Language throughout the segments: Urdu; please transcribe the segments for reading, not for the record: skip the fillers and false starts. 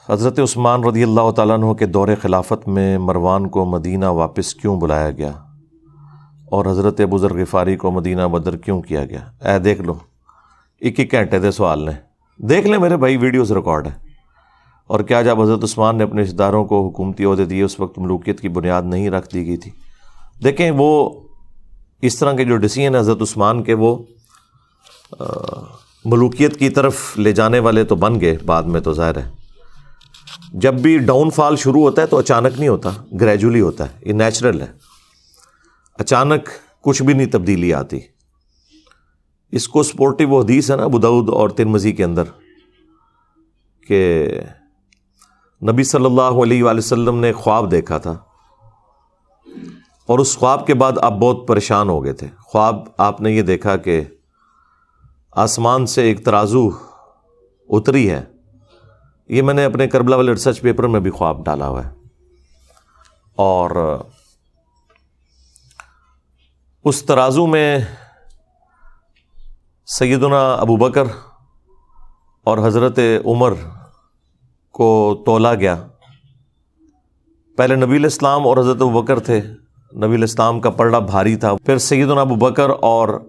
حضرت عثمان رضی اللہ تعالیٰ عنہ کے دور خلافت میں مروان کو مدینہ واپس کیوں بلایا گیا اور حضرت ابو ذر غفاری کو مدینہ بدر کیوں کیا گیا؟ دیکھ لو، ایک گھنٹے دے سوال نے، دیکھ لیں میرے بھائی، ویڈیوز ریکارڈ ہے۔ اور کیا جب حضرت عثمان نے اپنے رشتہ داروں کو حکومتی عہدے دیے اس وقت ملوکیت کی بنیاد نہیں رکھ دی گئی تھی؟ دیکھیں، وہ اس طرح کے جو ڈیسیژن حضرت عثمان کے وہ ملوکیت کی طرف لے جانے والے تو بن گئے بعد میں، تو ظاہر ہے جب بھی ڈاؤن فال شروع ہوتا ہے تو اچانک نہیں ہوتا، گریجولی ہوتا ہے، یہ نیچرل ہے، اچانک کچھ بھی نہیں تبدیلی آتی۔ اس کو سپورٹیو حدیث ہے نا ابو داؤد اور ترمذی کے اندر کہ نبی صلی اللہ علیہ وآلہ وسلم نے خواب دیکھا تھا اور اس خواب کے بعد آپ بہت پریشان ہو گئے تھے۔ خواب آپ نے یہ دیکھا کہ آسمان سے ایک ترازو اتری ہے، یہ میں نے اپنے کربلا والے ریسرچ پیپر میں بھی خواب ڈالا ہوا ہے، اور اس ترازو میں سیدنا ابو بکر اور حضرت عمر کو تولا گیا۔ پہلے نبی الاسلام اور حضرت ابو بکر تھے، نبی الاسلام کا پلڑا بھاری تھا، پھر سیدنا ابو بکر اور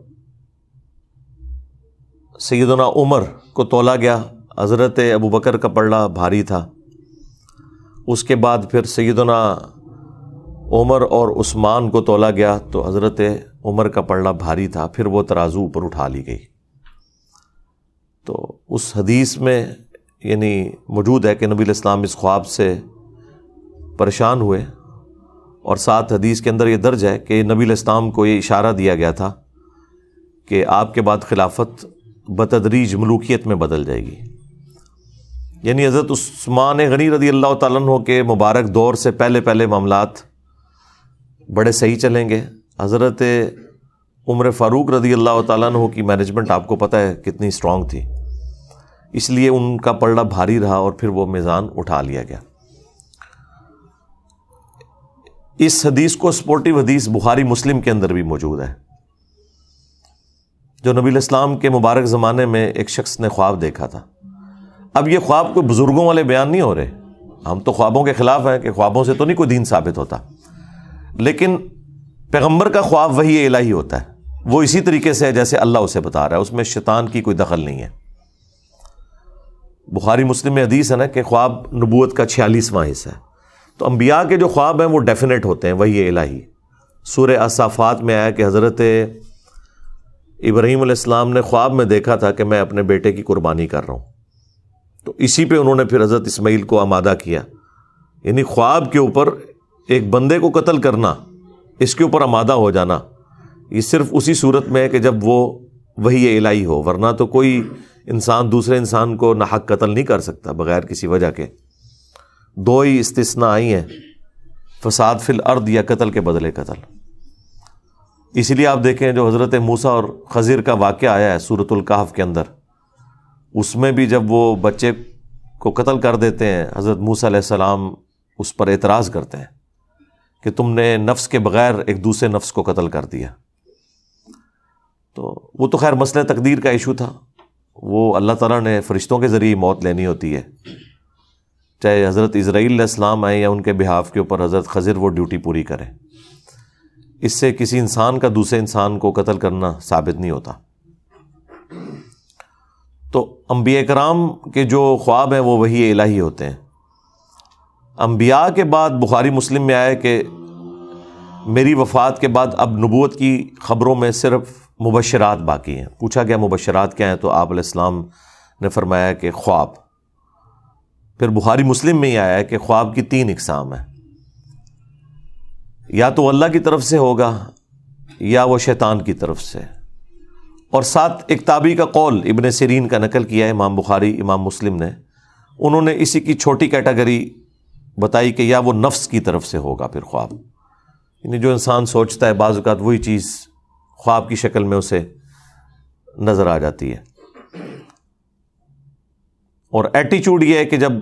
سیدنا عمر کو تولا گیا، حضرت ابو بکر کا پلڑا بھاری تھا، اس کے بعد پھر سیدنا عمر اور عثمان کو تولا گیا تو حضرت عمر کا پلڑا بھاری تھا، پھر وہ ترازو اوپر اٹھا لی گئی۔ تو اس حدیث میں یعنی موجود ہے کہ نبی الاسلام اس خواب سے پریشان ہوئے، اور ساتھ حدیث کے اندر یہ درج ہے کہ نبی الاسلام کو یہ اشارہ دیا گیا تھا کہ آپ کے بعد خلافت بتدریج ملوکیت میں بدل جائے گی۔ یعنی حضرت عثمان غنی رضی اللہ تعالیٰ عنہ کے مبارک دور سے پہلے معاملات بڑے صحیح چلیں گے۔ حضرت عمر فاروق رضی اللہ تعالیٰ عنہ کی مینجمنٹ آپ کو پتہ ہے کتنی اسٹرانگ تھی، اس لیے ان کا پلڑا بھاری رہا اور پھر وہ میزان اٹھا لیا گیا۔ اس حدیث کو سپورٹیو حدیث بخاری مسلم کے اندر بھی موجود ہے، جو نبی الاسلام کے مبارک زمانے میں ایک شخص نے خواب دیکھا تھا۔ اب یہ خواب کوئی بزرگوں والے بیان نہیں ہو رہے، ہم تو خوابوں کے خلاف ہیں کہ خوابوں سے تو نہیں کوئی دین ثابت ہوتا، لیکن پیغمبر کا خواب وحی الہی ہوتا ہے، وہ اسی طریقے سے ہے جیسے اللہ اسے بتا رہا ہے، اس میں شیطان کی کوئی دخل نہیں ہے۔ بخاری مسلم میں حدیث ہے نا کہ خواب نبوت کا 46واں حصہ ہے، تو انبیاء کے جو خواب ہیں وہ ڈیفینیٹ ہوتے ہیں، وحی الہی۔ سورہ الصافات میں آیا کہ حضرت ابراہیم علیہ السلام نے خواب میں دیکھا تھا کہ میں اپنے بیٹے کی قربانی کر رہا ہوں، تو اسی پہ انہوں نے پھر حضرت اسماعیل کو آمادہ کیا۔ یعنی خواب کے اوپر ایک بندے کو قتل کرنا، اس کے اوپر آمادہ ہو جانا، یہ صرف اسی صورت میں ہے کہ جب وہ وحی الہی ہو، ورنہ تو کوئی انسان دوسرے انسان کو ناحق قتل نہیں کر سکتا بغیر کسی وجہ کے۔ دو ہی استثناء آئی ہیں، فساد فی الارض یا قتل کے بدلے قتل۔ اسی لیے آپ دیکھیں جو حضرت موسیٰ اور خضر کا واقعہ آیا ہے سورۃ الکہف کے اندر، اس میں بھی جب وہ بچے کو قتل کر دیتے ہیں، حضرت موسیٰ علیہ السلام اس پر اعتراض کرتے ہیں کہ تم نے نفس کے بغیر ایک دوسرے نفس کو قتل کر دیا۔ تو وہ تو خیر مسئلہ تقدیر کا ایشو تھا، وہ اللہ تعالیٰ نے فرشتوں کے ذریعے موت لینی ہوتی ہے، چاہے حضرت اسرائیل علیہ السلام آئیں یا ان کے بہاف کے اوپر حضرت خضر وہ ڈیوٹی پوری کریں۔ اس سے کسی انسان کا دوسرے انسان کو قتل کرنا ثابت نہیں ہوتا۔ تو انبیاء کرام کے جو خواب ہیں وہ وحی الہی ہوتے ہیں۔ انبیاء کے بعد بخاری مسلم میں آیا کہ میری وفات کے بعد اب نبوت کی خبروں میں صرف مبشرات باقی ہیں۔ پوچھا گیا مبشرات کیا ہیں، تو آپ علیہ السلام نے فرمایا کہ خواب۔ پھر بخاری مسلم میں ہی آیا ہے کہ خواب کی 3 اقسام ہیں، یا تو اللہ کی طرف سے ہوگا یا وہ شیطان کی طرف سے، اور ساتھ ایک تابعی کا قول ابن سیرین کا نقل کیا ہے امام بخاری امام مسلم نے، انہوں نے اسی کی چھوٹی کیٹیگری بتائی کہ یا وہ نفس کی طرف سے ہوگا پھر خواب، یعنی جو انسان سوچتا ہے بعض اوقات وہی چیز خواب کی شکل میں اسے نظر آ جاتی ہے۔ اور ایٹیچیوڈ یہ ہے کہ جب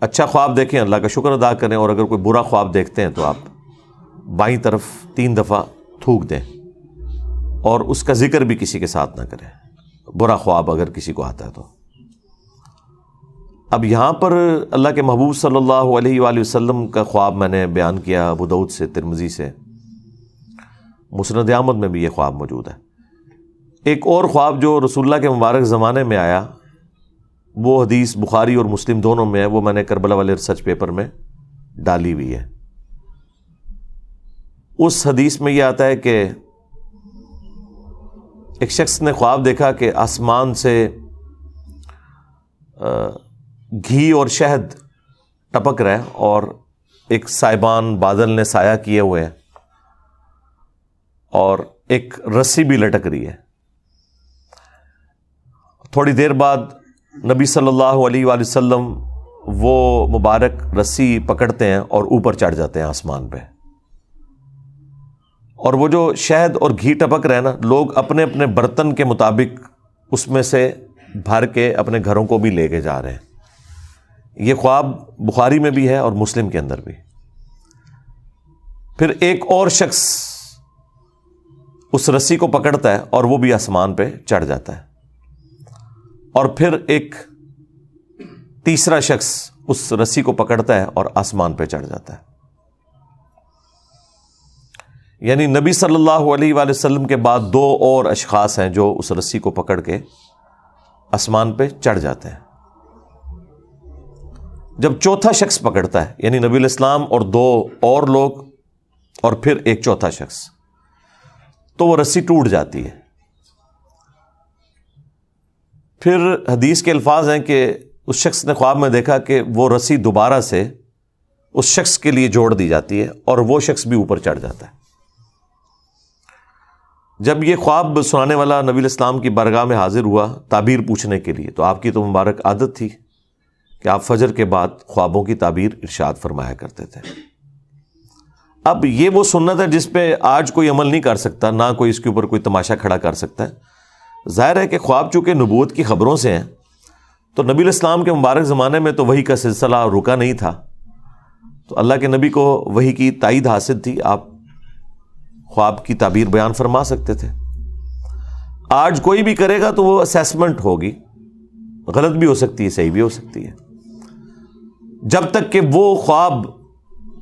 اچھا خواب دیکھیں اللہ کا شکر ادا کریں، اور اگر کوئی برا خواب دیکھتے ہیں تو آپ بائیں طرف 3 دفعہ تھوک دیں، اور اس کا ذکر بھی کسی کے ساتھ نہ کریں، برا خواب اگر کسی کو آتا ہے تو۔ اب یہاں پر اللہ کے محبوب صلی اللہ علیہ وآلہ وسلم کا خواب میں نے بیان کیا، ابو داؤد سے، ترمذی سے، مسند احمد میں بھی یہ خواب موجود ہے۔ ایک اور خواب جو رسول اللہ کے مبارک زمانے میں آیا، وہ حدیث بخاری اور مسلم دونوں میں ہے، وہ میں نے کربلا والے ریسرچ پیپر میں ڈالی ہوئی ہے۔ اس حدیث میں یہ آتا ہے کہ ایک شخص نے خواب دیکھا کہ آسمان سے گھی اور شہد ٹپک رہا ہے اور ایک سائبان بادل نے سایہ کیے ہوئے ہیں اور ایک رسی بھی لٹک رہی ہے۔ تھوڑی دیر بعد نبی صلی اللہ علیہ وآلہ وسلم وہ مبارک رسی پکڑتے ہیں اور اوپر چڑھ جاتے ہیں آسمان پہ، اور وہ جو شہد اور گھی ٹپک رہے ہیں نا، لوگ اپنے اپنے برتن کے مطابق اس میں سے بھر کے اپنے گھروں کو بھی لے کے جا رہے ہیں۔ یہ خواب بخاری میں بھی ہے اور مسلم کے اندر بھی۔ پھر ایک اور شخص اس رسی کو پکڑتا ہے اور وہ بھی آسمان پہ چڑھ جاتا ہے، اور پھر ایک تیسرا شخص اس رسی کو پکڑتا ہے اور آسمان پہ چڑھ جاتا ہے۔ یعنی نبی صلی اللہ علیہ وآلہ وسلم کے بعد دو اور اشخاص ہیں جو اس رسی کو پکڑ کے آسمان پہ چڑھ جاتے ہیں۔ جب چوتھا شخص پکڑتا ہے، یعنی نبی علیہ السلام اور دو اور لوگ اور پھر ایک چوتھا شخص، تو وہ رسی ٹوٹ جاتی ہے۔ پھر حدیث کے الفاظ ہیں کہ اس شخص نے خواب میں دیکھا کہ وہ رسی دوبارہ سے اس شخص کے لیے جوڑ دی جاتی ہے اور وہ شخص بھی اوپر چڑھ جاتا ہے۔ جب یہ خواب سنانے والا نبی علیہ السلام کی بارگاہ میں حاضر ہوا تعبیر پوچھنے کے لیے، تو آپ کی تو مبارک عادت تھی کہ آپ فجر کے بعد خوابوں کی تعبیر ارشاد فرمایا کرتے تھے۔ اب یہ وہ سنت ہے جس پہ آج کوئی عمل نہیں کر سکتا، نہ کوئی اس کے اوپر کوئی تماشا کھڑا کر سکتا ہے۔ ظاہر ہے کہ خواب چونکہ نبوت کی خبروں سے ہیں، تو نبی علیہ السلام کے مبارک زمانے میں تو وحی کا سلسلہ رکا نہیں تھا، تو اللہ کے نبی کو وحی کی تائید حاصل تھی، آپ خواب کی تعبیر بیان فرما سکتے تھے۔ آج کوئی بھی کرے گا تو وہ اسیسمنٹ ہوگی، غلط بھی ہو سکتی ہے، صحیح بھی ہو سکتی ہے، جب تک کہ وہ خواب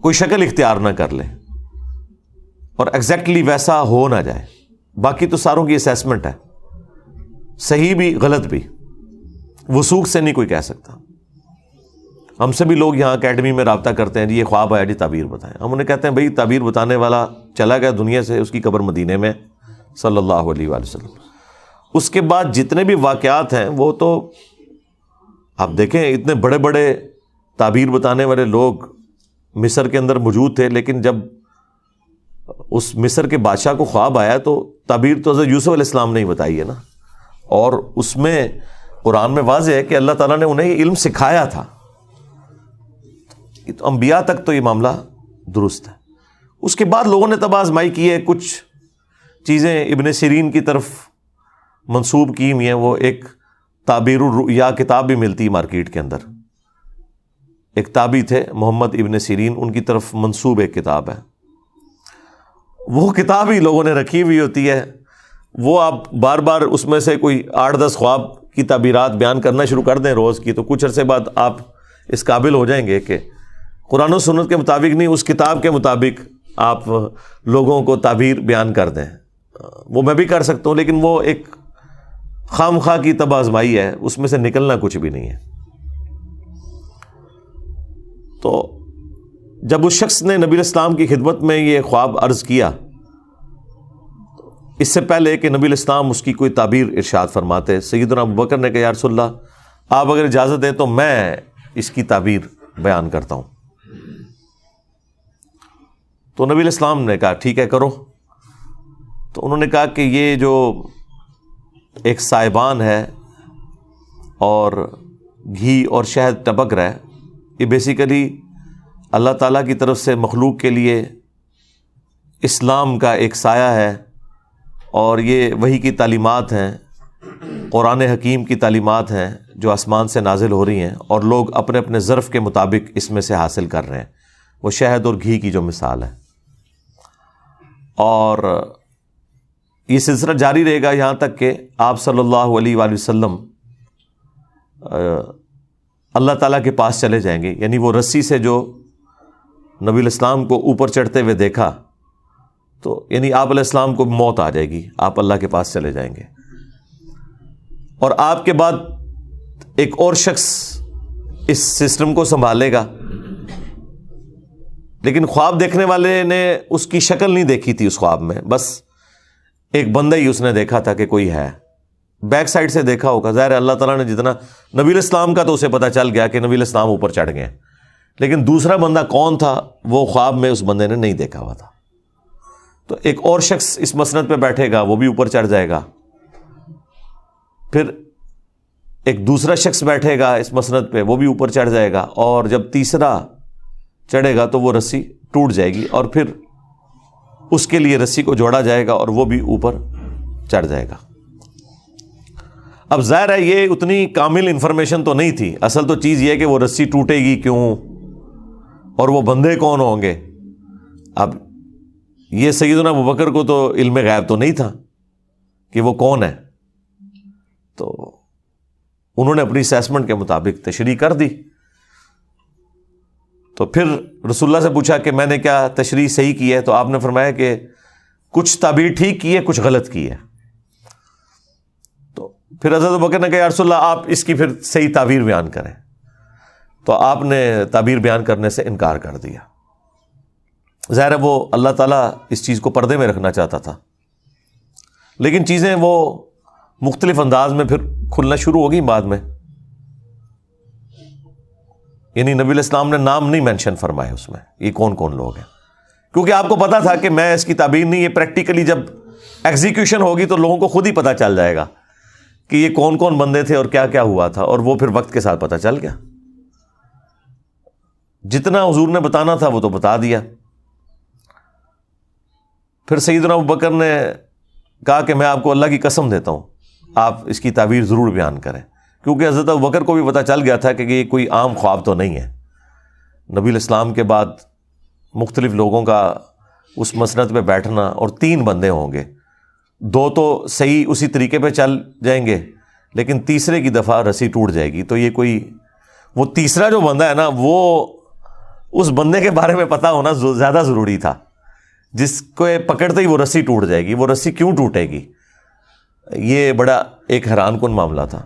کوئی شکل اختیار نہ کر لے اور ایگزیکٹلی ویسا ہو نہ جائے۔ باقی تو ساروں کی اسیسمنٹ ہے، صحیح بھی غلط بھی، وثوق سے نہیں کوئی کہہ سکتا۔ ہم سے بھی لوگ یہاں اکیڈمی میں رابطہ کرتے ہیں، جی یہ خواب آیا، جی تعبیر بتائیں۔ ہم انہیں کہتے ہیں بھائی تعبیر بتانے والا چلا گیا دنیا سے، اس کی قبر مدینے میں صلی اللہ علیہ وآلہ وسلم۔ اس کے بعد جتنے بھی واقعات ہیں وہ تو آپ دیکھیں، اتنے بڑے بڑے تعبیر بتانے والے لوگ مصر کے اندر موجود تھے، لیکن جب اس مصر کے بادشاہ کو خواب آیا تو تعبیر تو حضرت یوسف علیہ السلام نے ہی بتائی ہے نا، اور اس میں قرآن میں واضح ہے کہ اللہ تعالیٰ نے انہیں علم سکھایا تھا۔ تو انبیاء تک تو یہ معاملہ درست ہے۔ اس کے بعد لوگوں نے تب آزمائی کی ہے، کچھ چیزیں ابن سیرین کی طرف منسوب کی ہوئی ہیں، وہ ایک تعبیر الرؤیا کتاب بھی ملتی مارکیٹ کے اندر، ایک تابعی تھے محمد ابن سیرین، ان کی طرف منسوب ایک کتاب ہے، وہ کتاب ہی لوگوں نے رکھی ہوئی ہوتی ہے، وہ آپ بار بار اس میں سے کوئی 8-10 خواب کی تعبیرات بیان کرنا شروع کر دیں روز کی، تو کچھ عرصے بعد آپ اس قابل ہو جائیں گے کہ قرآن و سنت کے مطابق نہیں، اس کتاب کے مطابق آپ لوگوں کو تعبیر بیان کر دیں۔ وہ میں بھی کر سکتا ہوں، لیکن وہ ایک خام خواہ کی تب آزمائی ہے، اس میں سے نکلنا کچھ بھی نہیں ہے۔ تو جب اس شخص نے نبی علیہ السلام کی خدمت میں یہ خواب عرض کیا، اس سے پہلے کہ نبی علیہ السلام اس کی کوئی تعبیر ارشاد فرماتے، سیدنا ابوبکر نے کہا یا رسول اللہ آپ اگر اجازت دیں تو میں اس کی تعبیر بیان کرتا ہوں۔ تو نبی علیہ السلام نے کہا ٹھیک ہے کرو۔ تو انہوں نے کہا کہ یہ جو ایک سائبان ہے اور گھی اور شہد ٹپک رہا ہے، یہ بیسیکلی اللہ تعالیٰ کی طرف سے مخلوق کے لیے اسلام کا ایک سایہ ہے، اور یہ وحی کی تعلیمات ہیں، قرآن حکیم کی تعلیمات ہیں جو آسمان سے نازل ہو رہی ہیں، اور لوگ اپنے اپنے ظرف کے مطابق اس میں سے حاصل کر رہے ہیں۔ وہ شہد اور گھی کی جو مثال ہے، اور یہ سلسلہ جاری رہے گا یہاں تک کہ آپ صلی اللہ علیہ وآلہ وسلم اللہ تعالیٰ کے پاس چلے جائیں گے. یعنی وہ رسی سے جو نبی علیہ السلام کو اوپر چڑھتے ہوئے دیکھا تو یعنی آپ علیہ السلام کو موت آ جائے گی, آپ اللہ کے پاس چلے جائیں گے. اور آپ کے بعد ایک اور شخص اس سسٹم کو سنبھالے گا, لیکن خواب دیکھنے والے نے اس کی شکل نہیں دیکھی تھی اس خواب میں, بس ایک بندہ ہی اس نے دیکھا تھا کہ کوئی ہے, بیک سائڈ سے دیکھا ہوگا. ظاہر ہے اللہ تعالیٰ نے جتنا نبی علیہ السلام کا تو اسے پتہ چل گیا کہ نبی علیہ السلام اوپر چڑھ گئے, لیکن دوسرا بندہ کون تھا وہ خواب میں اس بندے نے نہیں دیکھا ہوا تھا. تو ایک اور شخص اس مسند پہ بیٹھے گا, وہ بھی اوپر چڑھ جائے گا. پھر ایک دوسرا شخص بیٹھے گا اس مسند پہ, وہ بھی اوپر چڑھ جائے گا. اور جب تیسرا چڑھے گا تو وہ رسی ٹوٹ جائے گی, اور پھر اس کے لیے رسی کو جوڑا جائے گا اور وہ بھی اوپر چڑھ جائے گا. اب ظاہر ہے یہ اتنی کامل انفارمیشن تو نہیں تھی. اصل تو چیز یہ کہ وہ رسی ٹوٹے گی کیوں اور وہ بندے کون ہوں گے. اب یہ سیدنا ابوبکر کو تو علم غیب تو نہیں تھا کہ وہ کون ہے, تو انہوں نے اپنی اسیسمنٹ کے مطابق تشریح کر دی. تو پھر رسول اللہ سے پوچھا کہ میں نے کیا تشریح صحیح کی ہے, تو آپ نے فرمایا کہ کچھ تعبیر ٹھیک کی ہے, کچھ غلط کی ہے. تو پھر حضرت ابوبکر نے کہا یا رسول اللہ آپ اس کی پھر صحیح تعبیر بیان کریں. تو آپ نے تعبیر بیان کرنے سے انکار کر دیا. ظاہر ہے وہ اللہ تعالیٰ اس چیز کو پردے میں رکھنا چاہتا تھا, لیکن چیزیں وہ مختلف انداز میں پھر کھلنا شروع ہو گئی بعد میں. یعنی نبی علیہ السلام نے نام نہیں مینشن فرمائے اس میں, یہ کون کون لوگ ہیں, کیونکہ آپ کو پتا تھا کہ میں اس کی تعبیر نہیں, یہ پریکٹیکلی جب ایگزیکیوشن ہوگی تو لوگوں کو خود ہی پتا چل جائے گا کہ یہ کون کون بندے تھے اور کیا کیا ہوا تھا, اور وہ پھر وقت کے ساتھ پتا چل گیا. جتنا حضور نے بتانا تھا وہ تو بتا دیا. پھر سیدنا ابوبکر نے کہا کہ میں آپ کو اللہ کی قسم دیتا ہوں آپ اس کی تعبیر ضرور بیان کریں, کیونکہ حضرت ابوبکر کو بھی پتہ چل گیا تھا کہ یہ کوئی عام خواب تو نہیں ہے. نبی علیہ السلام کے بعد مختلف لوگوں کا اس مسند پہ بیٹھنا, اور 3 بندے ہوں گے, 2 تو صحیح اسی طریقے پہ چل جائیں گے, لیکن تیسرے کی دفعہ رسی ٹوٹ جائے گی. تو یہ کوئی وہ تیسرا جو بندہ ہے نا, وہ اس بندے کے بارے میں پتہ ہونا زیادہ ضروری تھا, جس کو پکڑتے ہی وہ رسی ٹوٹ جائے گی. وہ رسی کیوں ٹوٹے گی, یہ بڑا ایک حیران کن معاملہ تھا.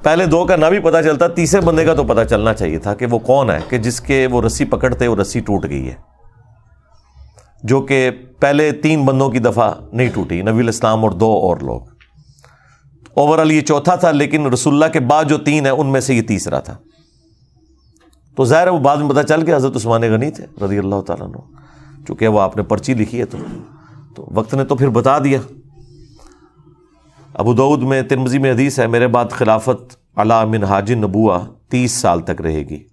پہلے 2 کا نہ بھی پتہ چلتا, تیسرے بندے کا تو پتہ چلنا چاہیے تھا کہ وہ کون ہے کہ جس کے وہ رسی پکڑتے وہ رسی ٹوٹ گئی ہے, جو کہ پہلے 3 بندوں کی دفعہ نہیں ٹوٹی, نبی علیہ السلام اور 2 اور لوگ. اوورآل یہ چوتھا تھا, لیکن رسول اللہ کے بعد جو 3 ہیں ان میں سے یہ تیسرا تھا. تو ظاہر ہے وہ بعد میں پتہ چل کے حضرت عثمان غنی تھے رضی اللہ تعالیٰ عنہ, چونکہ وہ آپ نے پرچی لکھی ہے تو وقت نے تو پھر بتا دیا. ابو داؤد میں ترمذی میں حدیث ہے, میرے بعد خلافت علی منہاج النبوہ 30 سال تک رہے گی.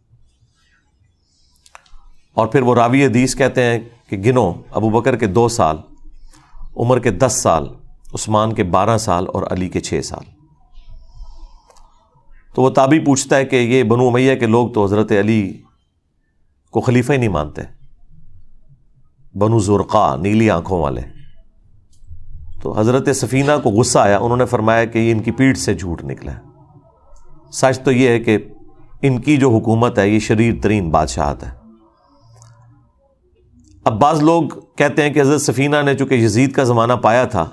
اور پھر وہ راوی حدیث کہتے ہیں کہ گنو, ابو بکر کے 2 سال, عمر کے 10 سال, عثمان کے 12 سال اور علی کے 6 سال. تو وہ تابعی پوچھتا ہے کہ یہ بنو امیہ کے لوگ تو حضرت علی کو خلیفہ ہی نہیں مانتے, بنو زرقا نیلی آنکھوں والے. تو حضرت سفینہ کو غصہ آیا, انہوں نے فرمایا کہ یہ ان کی پیٹھ سے جھوٹ نکلا ہے. سچ تو یہ ہے کہ ان کی جو حکومت ہے یہ شریر ترین بادشاہت ہے. اب بعض لوگ کہتے ہیں کہ حضرت سفینہ نے چونکہ یزید کا زمانہ پایا تھا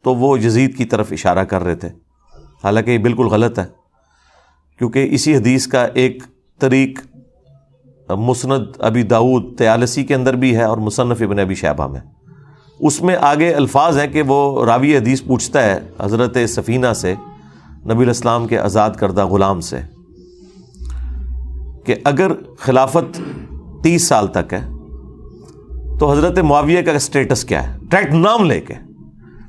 تو وہ یزید کی طرف اشارہ کر رہے تھے, حالانکہ یہ بالکل غلط ہے, کیونکہ اسی حدیث کا ایک طریق مسند ابی داؤد طیالسی کے اندر بھی ہے اور مصنف ابن ابی شیبہ میں. اس میں آگے الفاظ ہیں کہ وہ راوی حدیث پوچھتا ہے حضرت سفینہ سے, نبی علیہ السلام کے آزاد کردہ غلام سے, کہ اگر خلافت 30 سال تک ہے تو حضرت معاویہ کا اسٹیٹس کیا ہے, ڈائریکٹ نام لے کے.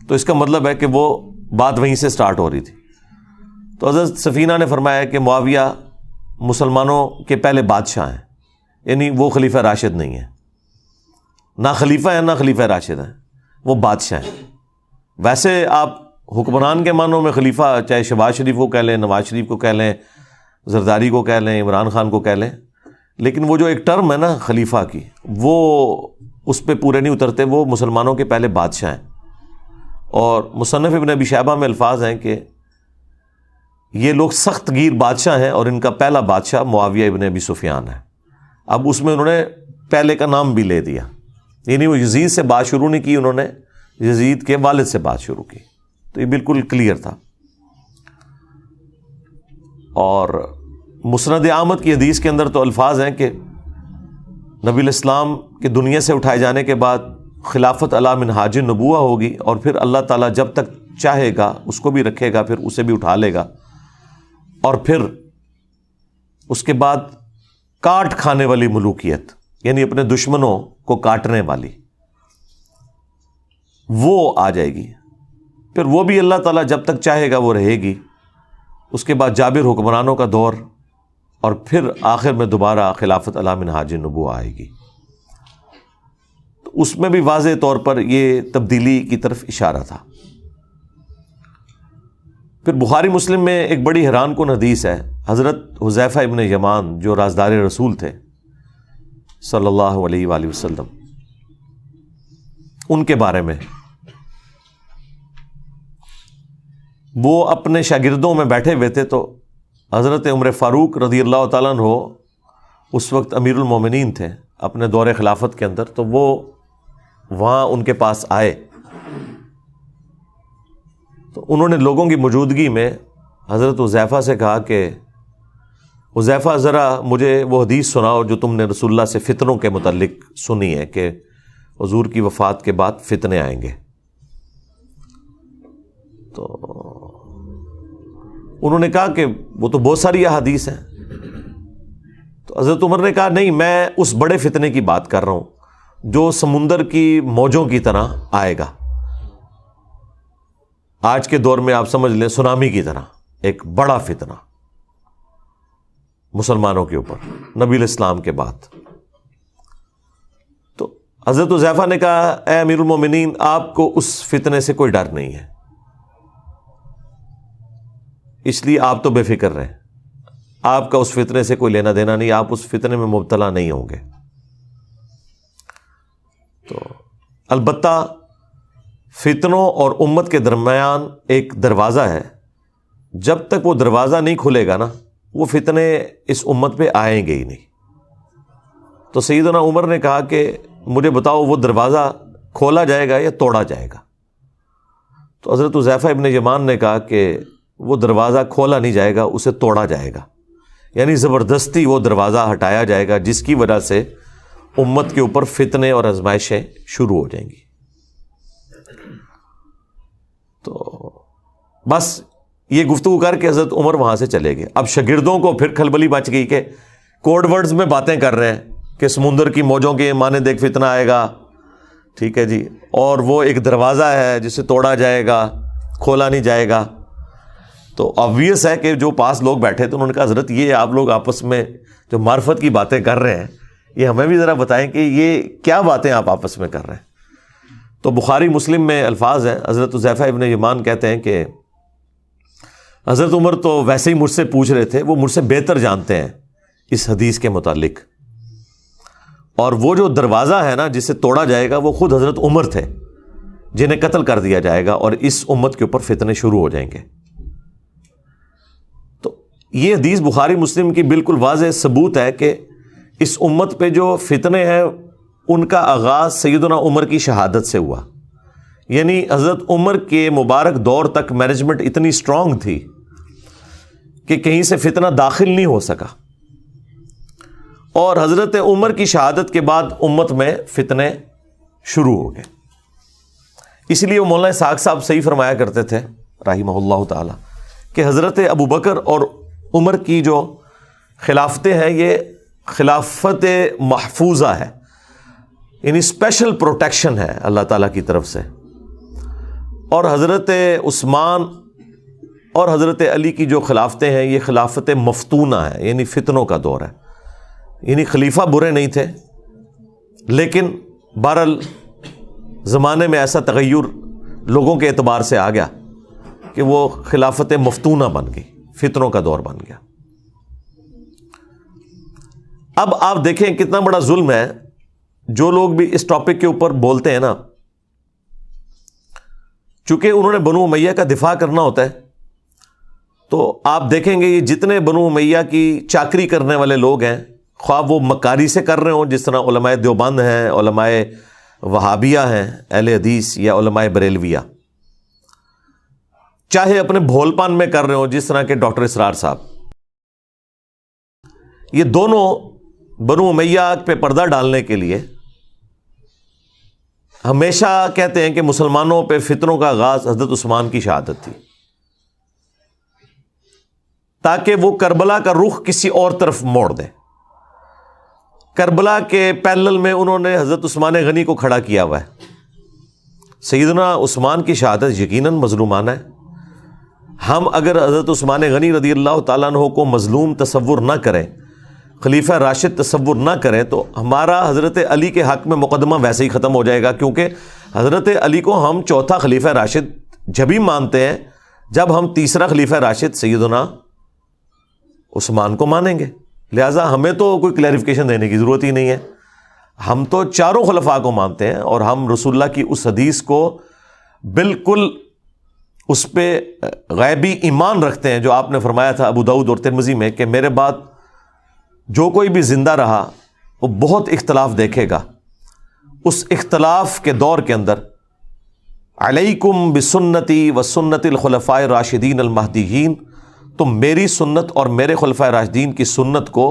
تو اس کا مطلب ہے کہ وہ بات وہیں سے سٹارٹ ہو رہی تھی. تو حضرت سفینہ نے فرمایا کہ معاویہ مسلمانوں کے پہلے بادشاہ ہیں, یعنی وہ خلیفہ راشد نہیں ہے, نہ خلیفہ ہے نہ خلیفہ راشد ہیں, وہ بادشاہ ہیں. ویسے آپ حکمران کے معنوں میں خلیفہ چاہے شہباز شریف کو کہہ لیں, نواز شریف کو کہہ لیں, زرداری کو کہہ لیں, عمران خان کو کہہ لیں, لیکن وہ جو ایک ٹرم ہے نا خلیفہ کی, وہ اس پہ پورے نہیں اترتے. وہ مسلمانوں کے پہلے بادشاہ ہیں. اور مصنف ابن ابی شیبہ میں الفاظ ہیں کہ یہ لوگ سخت گیر بادشاہ ہیں اور ان کا پہلا بادشاہ معاویہ ابن ابی سفیان ہے. اب اس میں انہوں نے پہلے کا نام بھی لے دیا، یعنی وہ یزید سے بات شروع نہیں کی، انہوں نے یزید کے والد سے بات شروع کی. تو یہ بالکل کلیئر تھا. اور مسند احمد کی حدیث کے اندر تو الفاظ ہیں کہ نبی الاسلام کے دنیا سے اٹھائے جانے کے بعد خلافت علی منہاج النبوہ ہوگی، اور پھر اللہ تعالیٰ جب تک چاہے گا اس کو بھی رکھے گا، پھر اسے بھی اٹھا لے گا، اور پھر اس کے بعد کاٹ کھانے والی ملوکیت، یعنی اپنے دشمنوں کو کاٹنے والی، وہ آ جائے گی. پھر وہ بھی اللہ تعالیٰ جب تک چاہے گا وہ رہے گی. اس کے بعد جابر حکمرانوں کا دور، اور پھر آخر میں دوبارہ خلافت علی منہاج النبوہ آئے گی. تو اس میں بھی واضح طور پر یہ تبدیلی کی طرف اشارہ تھا. پھر بخاری مسلم میں ایک بڑی حیران کن حدیث ہے. حضرت حذیفہ ابن یمان جو رازدار رسول تھے صلی اللہ علیہ وآلہ وسلم، ان کے بارے میں وہ اپنے شاگردوں میں بیٹھے ہوئے تھے. تو حضرت عمر فاروق رضی اللہ تعالیٰ عنہ اس وقت امیر المومنین تھے اپنے دور خلافت کے اندر. تو وہ وہاں ان کے پاس آئے، تو انہوں نے لوگوں کی موجودگی میں حضرت حذیفہ سے کہا کہ حذیفہ ذرا مجھے وہ حدیث سناؤ جو تم نے رسول اللہ سے فتنوں کے متعلق سنی ہے کہ حضور کی وفات کے بعد فتنے آئیں گے. تو انہوں نے کہا کہ وہ تو بہت ساری احادیث ہیں. تو حضرت عمر نے کہا نہیں، میں اس بڑے فتنے کی بات کر رہا ہوں جو سمندر کی موجوں کی طرح آئے گا. آج کے دور میں آپ سمجھ لیں سونامی کی طرح ایک بڑا فتنہ مسلمانوں کے اوپر نبی الاسلام کے بعد. تو حضرت حذیفہ نے کہا اے امیر المومنین، آپ کو اس فتنے سے کوئی ڈر نہیں ہے، اس لیے آپ تو بے فکر رہیں، آپ کا اس فتنے سے کوئی لینا دینا نہیں، آپ اس فتنے میں مبتلا نہیں ہوں گے. تو البتہ فتنوں اور امت کے درمیان ایک دروازہ ہے، جب تک وہ دروازہ نہیں کھلے گا نا وہ فتنے اس امت پہ آئیں گے ہی نہیں. تو سیدنا عمر نے کہا کہ مجھے بتاؤ وہ دروازہ کھولا جائے گا یا توڑا جائے گا؟ تو حضرت حذیفہ ابن یمان نے کہا کہ وہ دروازہ کھولا نہیں جائے گا، اسے توڑا جائے گا، یعنی زبردستی وہ دروازہ ہٹایا جائے گا جس کی وجہ سے امت کے اوپر فتنے اور آزمائشیں شروع ہو جائیں گی. تو بس یہ گفتگو کر کے حضرت عمر وہاں سے چلے گئے. اب شاگردوں کو پھر کھلبلی مچ گئی کہ کوڈ ورڈز میں باتیں کر رہے ہیں کہ سمندر کی موجوں کے مانے دیکھ فتنہ آئے گا، ٹھیک ہے جی، اور وہ ایک دروازہ ہے جسے توڑا جائے گا، کھولا نہیں جائے گا. تو آبویس ہے کہ جو پاس لوگ بیٹھے تھے انہوں نے کہا حضرت یہ آپ لوگ آپس میں جو معرفت کی باتیں کر رہے ہیں یہ ہمیں بھی ذرا بتائیں کہ یہ کیا باتیں آپ آپس میں کر رہے ہیں. تو بخاری مسلم میں الفاظ ہیں، حضرت حذیفہ ابن یمان کہتے ہیں کہ حضرت عمر تو ویسے ہی مجھ سے پوچھ رہے تھے، وہ مجھ سے بہتر جانتے ہیں اس حدیث کے متعلق، اور وہ جو دروازہ ہے نا جسے توڑا جائے گا وہ خود حضرت عمر تھے جنہیں قتل کر دیا جائے گا اور اس امت کے اوپر فتنے شروع ہو جائیں گے. تو یہ حدیث بخاری مسلم کی بالکل واضح ثبوت ہے کہ اس امت پہ جو فتنے ہیں ان کا آغاز سیدنا عمر کی شہادت سے ہوا. یعنی حضرت عمر کے مبارک دور تک مینجمنٹ اتنی اسٹرانگ تھی کہ کہیں سے فتنہ داخل نہیں ہو سکا، اور حضرت عمر کی شہادت کے بعد امت میں فتنے شروع ہو گئے. اس لیے وہ مولانا اسحاق صاحب صحیح فرمایا کرتے تھے رحمہ اللہ تعالی کہ حضرت ابو بکر اور عمر کی جو خلافتیں ہیں یہ خلافت محفوظہ ہے، یعنی اسپیشل پروٹیکشن ہے اللہ تعالیٰ کی طرف سے. اور حضرت عثمان اور حضرت علی کی جو خلافتیں ہیں یہ خلافت مفتونہ ہے، یعنی فتنوں کا دور ہے. یعنی خلیفہ برے نہیں تھے، لیکن بہرحال زمانے میں ایسا تغیر لوگوں کے اعتبار سے آ گیا کہ وہ خلافت مفتونہ بن گئی، فتنوں کا دور بن گیا. اب آپ دیکھیں کتنا بڑا ظلم ہے. جو لوگ بھی اس ٹاپک کے اوپر بولتے ہیں نا، چونکہ انہوں نے بنو امیہ کا دفاع کرنا ہوتا ہے تو آپ دیکھیں گے یہ جتنے بنو امیہ کی چاکری کرنے والے لوگ ہیں، خواہ وہ مکاری سے کر رہے ہوں جس طرح علماء دیوبند ہیں، علماء وہابیہ ہیں اہل حدیث، یا علماء بریلویہ، چاہے اپنے بھول پان میں کر رہے ہوں جس طرح کے ڈاکٹر اسرار صاحب، یہ دونوں بنو امیہ پہ پردہ ڈالنے کے لیے ہمیشہ کہتے ہیں کہ مسلمانوں پہ فتنوں کا آغاز حضرت عثمان کی شہادت تھی، تاکہ وہ کربلا کا رخ کسی اور طرف موڑ دیں۔ کربلا کے پیرلل میں انہوں نے حضرت عثمان غنی کو کھڑا کیا ہوا ہے۔ سیدنا عثمان کی شہادت یقیناً مظلومانہ ہے۔ ہم اگر حضرت عثمان غنی رضی اللہ تعالیٰ عنہ کو مظلوم تصور نہ کریں، خلیفہ راشد تصور نہ کریں، تو ہمارا حضرت علی کے حق میں مقدمہ ویسے ہی ختم ہو جائے گا، کیونکہ حضرت علی کو ہم چوتھا خلیفہ راشد جبھی مانتے ہیں جب ہم تیسرا خلیفہ راشد سیدنا عثمان کو مانیں گے۔ لہٰذا ہمیں تو کوئی کلیریفیکیشن دینے کی ضرورت ہی نہیں ہے، ہم تو چاروں خلفاء کو مانتے ہیں، اور ہم رسول اللہ کی اس حدیث کو بالکل اس پہ غیبی ایمان رکھتے ہیں جو آپ نے فرمایا تھا ابو داؤد اور ترمذی میں کہ میرے بعد جو کوئی بھی زندہ رہا وہ بہت اختلاف دیکھے گا، اس اختلاف کے دور کے اندر علیکم بسنتی و سنت الخلفاء الراشدین المہدیین، تم میری سنت اور میرے خلفاء راشدین کی سنت کو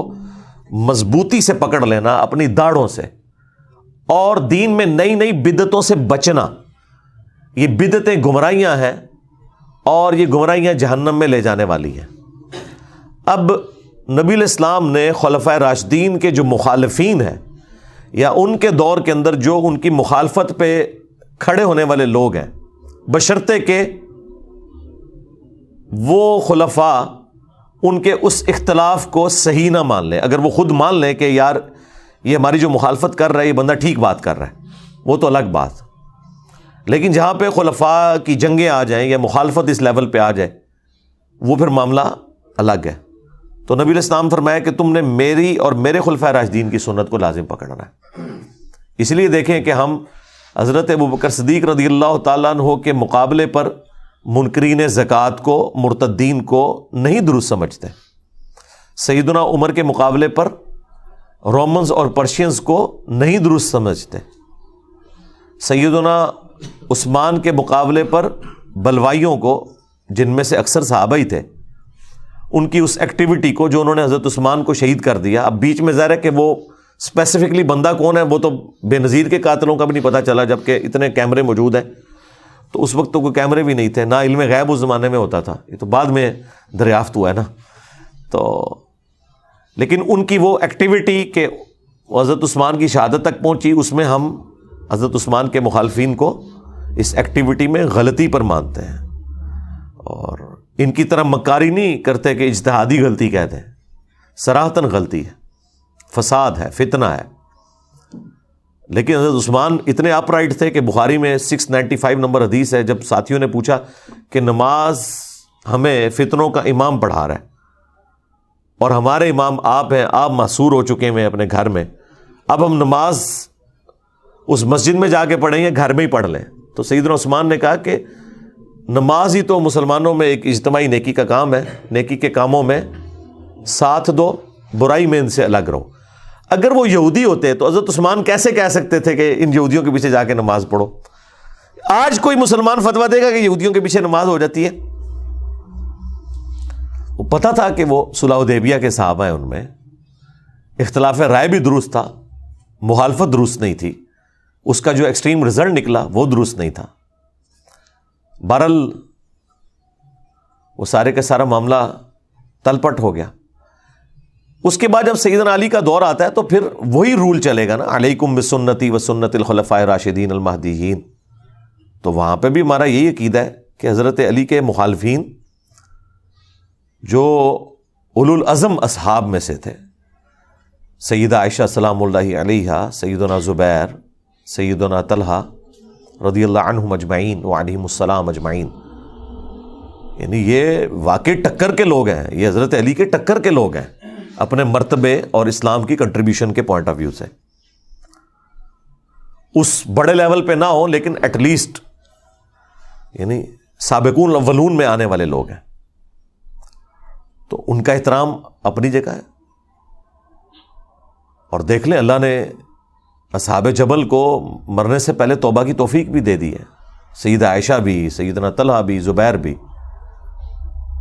مضبوطی سے پکڑ لینا اپنی داڑھوں سے، اور دین میں نئی نئی بدعتوں سے بچنا۔ یہ بدعتیں گمراہیاں ہیں اور یہ گمراہیاں جہنم میں لے جانے والی ہیں۔ اب نبی الاسلام نے خلفاء راشدین کے جو مخالفین ہیں یا ان کے دور کے اندر جو ان کی مخالفت پہ کھڑے ہونے والے لوگ ہیں، بشرطے کہ وہ خلفاء ان کے اس اختلاف کو صحیح نہ مان لیں، اگر وہ خود مان لیں کہ یار یہ ہماری جو مخالفت کر رہا ہے یہ بندہ ٹھیک بات کر رہا ہے، وہ تو الگ بات، لیکن جہاں پہ خلفاء کی جنگیں آ جائیں یا مخالفت اس لیول پہ آ جائے وہ پھر معاملہ الگ ہے۔ تو نبی الاسلام فرمایا کہ تم نے میری اور میرے خلفاء راشدین کی سنت کو لازم پکڑنا ہے۔ اس لیے دیکھیں کہ ہم حضرت ابوبکر صدیق رضی اللہ تعالیٰ عنہ کے مقابلے پر منکرین زکوٰۃ کو، مرتدین کو نہیں درست سمجھتے، سیدنا عمر کے مقابلے پر رومنز اور پرشینز کو نہیں درست سمجھتے، سیدنا عثمان کے مقابلے پر بلوائیوں کو، جن میں سے اکثر صحابہ ہی تھے، ان کی اس ایکٹیویٹی کو جو انہوں نے حضرت عثمان کو شہید کر دیا۔ اب بیچ میں ظاہر ہے کہ وہ اسپیسیفکلی بندہ کون ہے وہ تو بے نظیر کے قاتلوں کا بھی نہیں پتہ چلا، جبکہ اتنے کیمرے موجود ہیں، تو اس وقت تو کوئی کیمرے بھی نہیں تھے، نہ علم غیب اس زمانے میں ہوتا تھا، یہ تو بعد میں دریافت ہوا ہے نا۔ تو لیکن ان کی وہ ایکٹیویٹی کہ حضرت عثمان کی شہادت تک پہنچی، اس میں ہم حضرت عثمان کے مخالفین کو اس ایکٹیویٹی میں غلطی پر مانتے ہیں، اور ان کی طرح مکاری نہیں کرتے کہ اجتہادی غلطی کہتے ہیں، صراحتاً غلطی ہے، فساد ہے، فتنہ ہے۔ لیکن حضرت عثمان اتنے اپ رائٹ تھے کہ بخاری میں 695 نمبر حدیث ہے، جب ساتھیوں نے پوچھا کہ نماز ہمیں فتنوں کا امام پڑھا رہا ہے اور ہمارے امام آپ ہیں، آپ محصور ہو چکے ہیں اپنے گھر میں، اب ہم نماز اس مسجد میں جا کے پڑھیں یا گھر میں ہی پڑھ لیں؟ تو سیدنا عثمان نے کہا کہ نماز ہی تو مسلمانوں میں ایک اجتماعی نیکی کا کام ہے، نیکی کے کاموں میں ساتھ دو، برائی میں ان سے الگ رہو۔ اگر وہ یہودی ہوتے تو حضرت عثمان کیسے کہہ سکتے تھے کہ ان یہودیوں کے پیچھے جا کے نماز پڑھو؟ آج کوئی مسلمان فتویٰ دے گا کہ یہودیوں کے پیچھے نماز ہو جاتی ہے؟ وہ پتہ تھا کہ وہ صلح حدیبیہ کے صحابہ ہیں، ان میں اختلاف رائے بھی درست تھا، مخالفت درست نہیں تھی، اس کا جو ایکسٹریم رزلٹ نکلا وہ درست نہیں تھا۔ بہرحال وہ سارے کا سارا معاملہ تلپٹ ہو گیا۔ اس کے بعد جب سیدنا علی کا دور آتا ہے تو پھر وہی رول چلے گا نا، علیکم بسنتی و سنت الخلفاء الراشدین المہدیین۔ تو وہاں پہ بھی ہمارا یہی عقیدہ ہے کہ حضرت علی کے مخالفین جو اولو العزم اصحاب میں سے تھے، سیدہ عائشہ سلام اللہ علیہا، سیدنا زبیر، سیدنا طلحہ رضی اللہ عنہم اجمعین وعلیہم السلام اجمعین، یعنی یہ واقعی ٹکر کے لوگ ہیں، یہ حضرت علی کے ٹکر کے لوگ ہیں اپنے مرتبے اور اسلام کی کنٹریبیوشن کے پوائنٹ آف ویو سے۔ اس بڑے لیول پہ نہ ہو لیکن ایٹ لیسٹ یعنی سابقون الاولون میں آنے والے لوگ ہیں۔ تو ان کا احترام اپنی جگہ ہے. اور دیکھ لیں اللہ نے اصحاب جبل کو مرنے سے پہلے توبہ کی توفیق بھی دے دی ہے. سیدہ عائشہ بھی، سیدنا طلحہ بھی، زبیر بھی،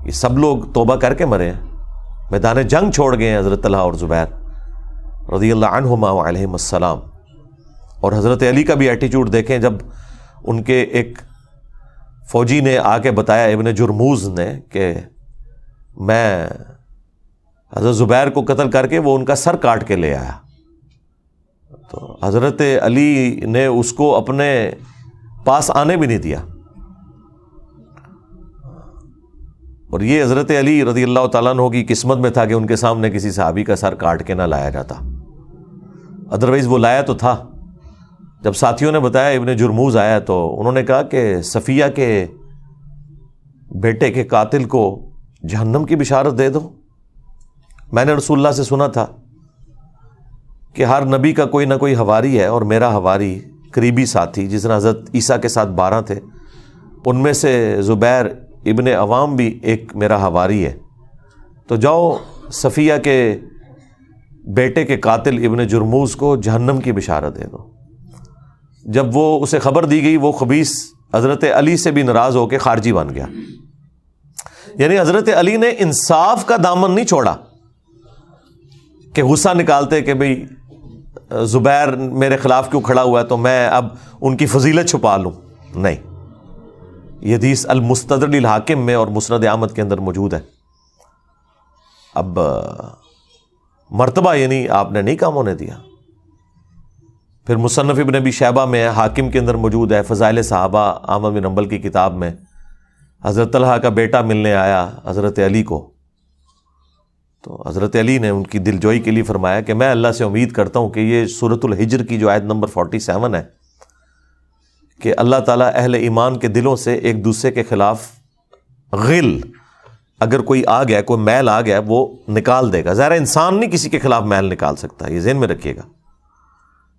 یہ سب لوگ توبہ کر کے مرے ہیں. میدان جنگ چھوڑ گئے ہیں حضرت طلحہ اور زبیر رضی اللہ عنہما وعلیہم السلام. اور حضرت علی کا بھی ایٹیچیوڈ دیکھیں، جب ان کے ایک فوجی نے آ کے بتایا ابن جرموز نے کہ میں حضرت زبیر کو قتل کر کے وہ ان کا سر کاٹ کے لے آیا، تو حضرت علی نے اس کو اپنے پاس آنے بھی نہیں دیا. اور یہ حضرت علی رضی اللہ تعالیٰ عنہ کی قسمت میں تھا کہ ان کے سامنے کسی صحابی کا سر کاٹ کے نہ لایا جاتا، ادروائز وہ لایا تو تھا. جب ساتھیوں نے بتایا ابن جرموز آیا تو انہوں نے کہا کہ صفیہ کے بیٹے کے قاتل کو جہنم کی بشارت دے دو. میں نے رسول اللہ سے سنا تھا کہ ہر نبی کا کوئی نہ کوئی حواری ہے، اور میرا حواری قریبی ساتھی جس نے حضرت عیسیٰ کے ساتھ 12 تھے، ان میں سے زبیر ابن عوام بھی ایک میرا حواری ہے. تو جاؤ صفیہ کے بیٹے کے قاتل ابن جرموز کو جہنم کی بشارت دے دو. جب وہ اسے خبر دی گئی، وہ خبیث حضرت علی سے بھی ناراض ہو کے خارجی بن گیا. یعنی حضرت علی نے انصاف کا دامن نہیں چھوڑا کہ غصہ نکالتے کہ بھئی زبیر میرے خلاف کیوں کھڑا ہوا ہے تو میں اب ان کی فضیلت چھپا لوں. نہیں، یہ حدیث المستدرک للحاکم میں اور مسند احمد کے اندر موجود ہے. اب مرتبہ یعنی آپ نے نہیں کام ہونے دیا. پھر مصنف ابن ابی شیبہ میں حاکم کے اندر موجود ہے، فضائل صحابہ احمد بن حنبل کی کتاب میں حضرت طلحہ کا بیٹا ملنے آیا حضرت علی کو، تو حضرت علی نے ان کی دلجوئی کے لیے فرمایا کہ میں اللہ سے امید کرتا ہوں کہ یہ سورۃ الحجر کی جو آیت نمبر 47 ہے کہ اللہ تعالیٰ اہل ایمان کے دلوں سے ایک دوسرے کے خلاف غل اگر کوئی آ گیا، کوئی میل آ گیا، وہ نکال دے گا. ظاہر انسان نہیں کسی کے خلاف میل نکال سکتا، یہ ذہن میں رکھیے گا.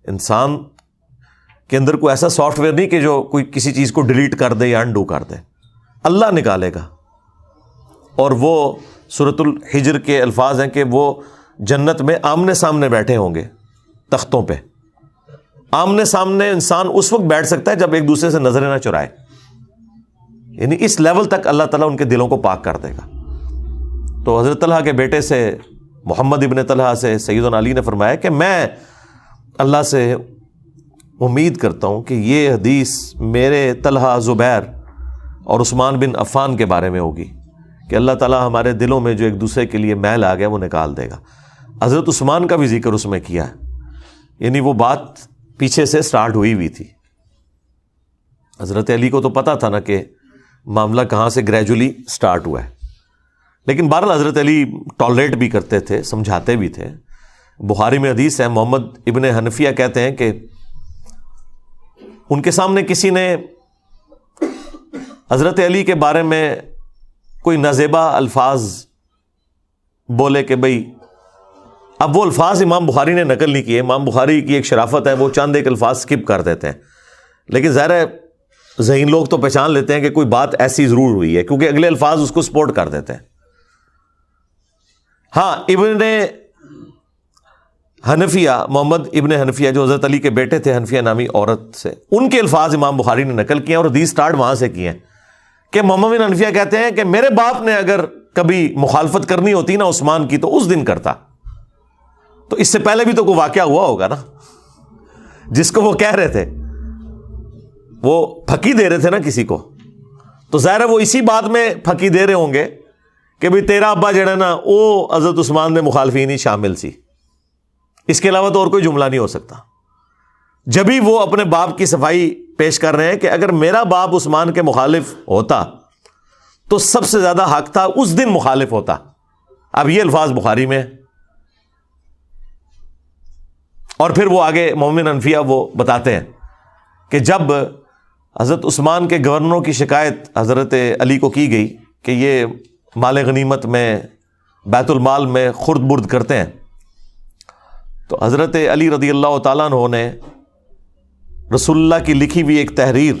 انسان کے اندر کوئی ایسا سافٹ ویئر نہیں کہ جو کوئی کسی چیز کو ڈیلیٹ کر دے یا انڈو کر دے، اللہ نکالے گا. اور وہ سورۃ الحجر کے الفاظ ہیں کہ وہ جنت میں آمنے سامنے بیٹھے ہوں گے تختوں پہ. آمنے سامنے انسان اس وقت بیٹھ سکتا ہے جب ایک دوسرے سے نظریں نہ چرائے، یعنی اس لیول تک اللہ تعالیٰ ان کے دلوں کو پاک کر دے گا. تو حضرت طلحہ کے بیٹے سے محمد ابن طلحہ سے سیدنا علی نے فرمایا کہ میں اللہ سے امید کرتا ہوں کہ یہ حدیث میرے طلحہ، زبیر اور عثمان بن عفان کے بارے میں ہوگی کہ اللہ تعالیٰ ہمارے دلوں میں جو ایک دوسرے کے لیے میل آ گیا وہ نکال دے گا. حضرت عثمان کا بھی ذکر اس میں کیا ہے، یعنی وہ بات پیچھے سے سٹارٹ ہوئی تھی. حضرت علی کو تو پتا تھا نا کہ معاملہ کہاں سے گریجولی سٹارٹ ہوا ہے، لیکن بہرحال حضرت علی ٹالریٹ بھی کرتے تھے، سمجھاتے بھی تھے. بخاری میں حدیث ہے، محمد ابن حنفیہ کہتے ہیں کہ ان کے سامنے کسی نے حضرت علی کے بارے میں کوئی نازیبا الفاظ بولے کہ بھئی، اب وہ الفاظ امام بخاری نے نقل نہیں کیے. امام بخاری کی ایک شرافت ہے، وہ چند ایک الفاظ سکپ کر دیتے ہیں، لیکن ظاہر ہے ذہین لوگ تو پہچان لیتے ہیں کہ کوئی بات ایسی ضرور ہوئی ہے کیونکہ اگلے الفاظ اس کو سپورٹ کر دیتے ہیں. ہاں، ابن حنفیہ، محمد ابن حنفیہ جو حضرت علی کے بیٹے تھے حنفیہ نامی عورت سے، ان کے الفاظ امام بخاری نے نقل کیے اور حدیث سٹارٹ وہاں سے کیے ہیں کہ محمد بن حنفیہ کہتے ہیں کہ میرے باپ نے اگر کبھی مخالفت کرنی ہوتی نا عثمان کی تو اس دن کرتا. تو اس سے پہلے بھی تو کوئی واقعہ ہوا ہوگا نا جس کو وہ کہہ رہے تھے، وہ پھکی دے رہے تھے نا کسی کو، تو ظاہر ہے وہ اسی بات میں پھکی دے رہے ہوں گے کہ بھئی تیرا ابا جڑا نا وہ حضرت عثمان دے مخالفین ہی شامل سی. اس کے علاوہ تو اور کوئی جملہ نہیں ہو سکتا. جبھی وہ اپنے باپ کی صفائی پیش کر رہے ہیں کہ اگر میرا باپ عثمان کے مخالف ہوتا تو سب سے زیادہ حق تھا اس دن مخالف ہوتا. اب یہ الفاظ بخاری میں، اور پھر وہ آگے محمد حنفیہ وہ بتاتے ہیں کہ جب حضرت عثمان کے گورنروں کی شکایت حضرت علی کو کی گئی کہ یہ مال غنیمت میں بیت المال میں خرد برد کرتے ہیں، تو حضرت علی رضی اللہ تعالیٰ عنہ نے رسول اللہ کی لکھی ہوئی ایک تحریر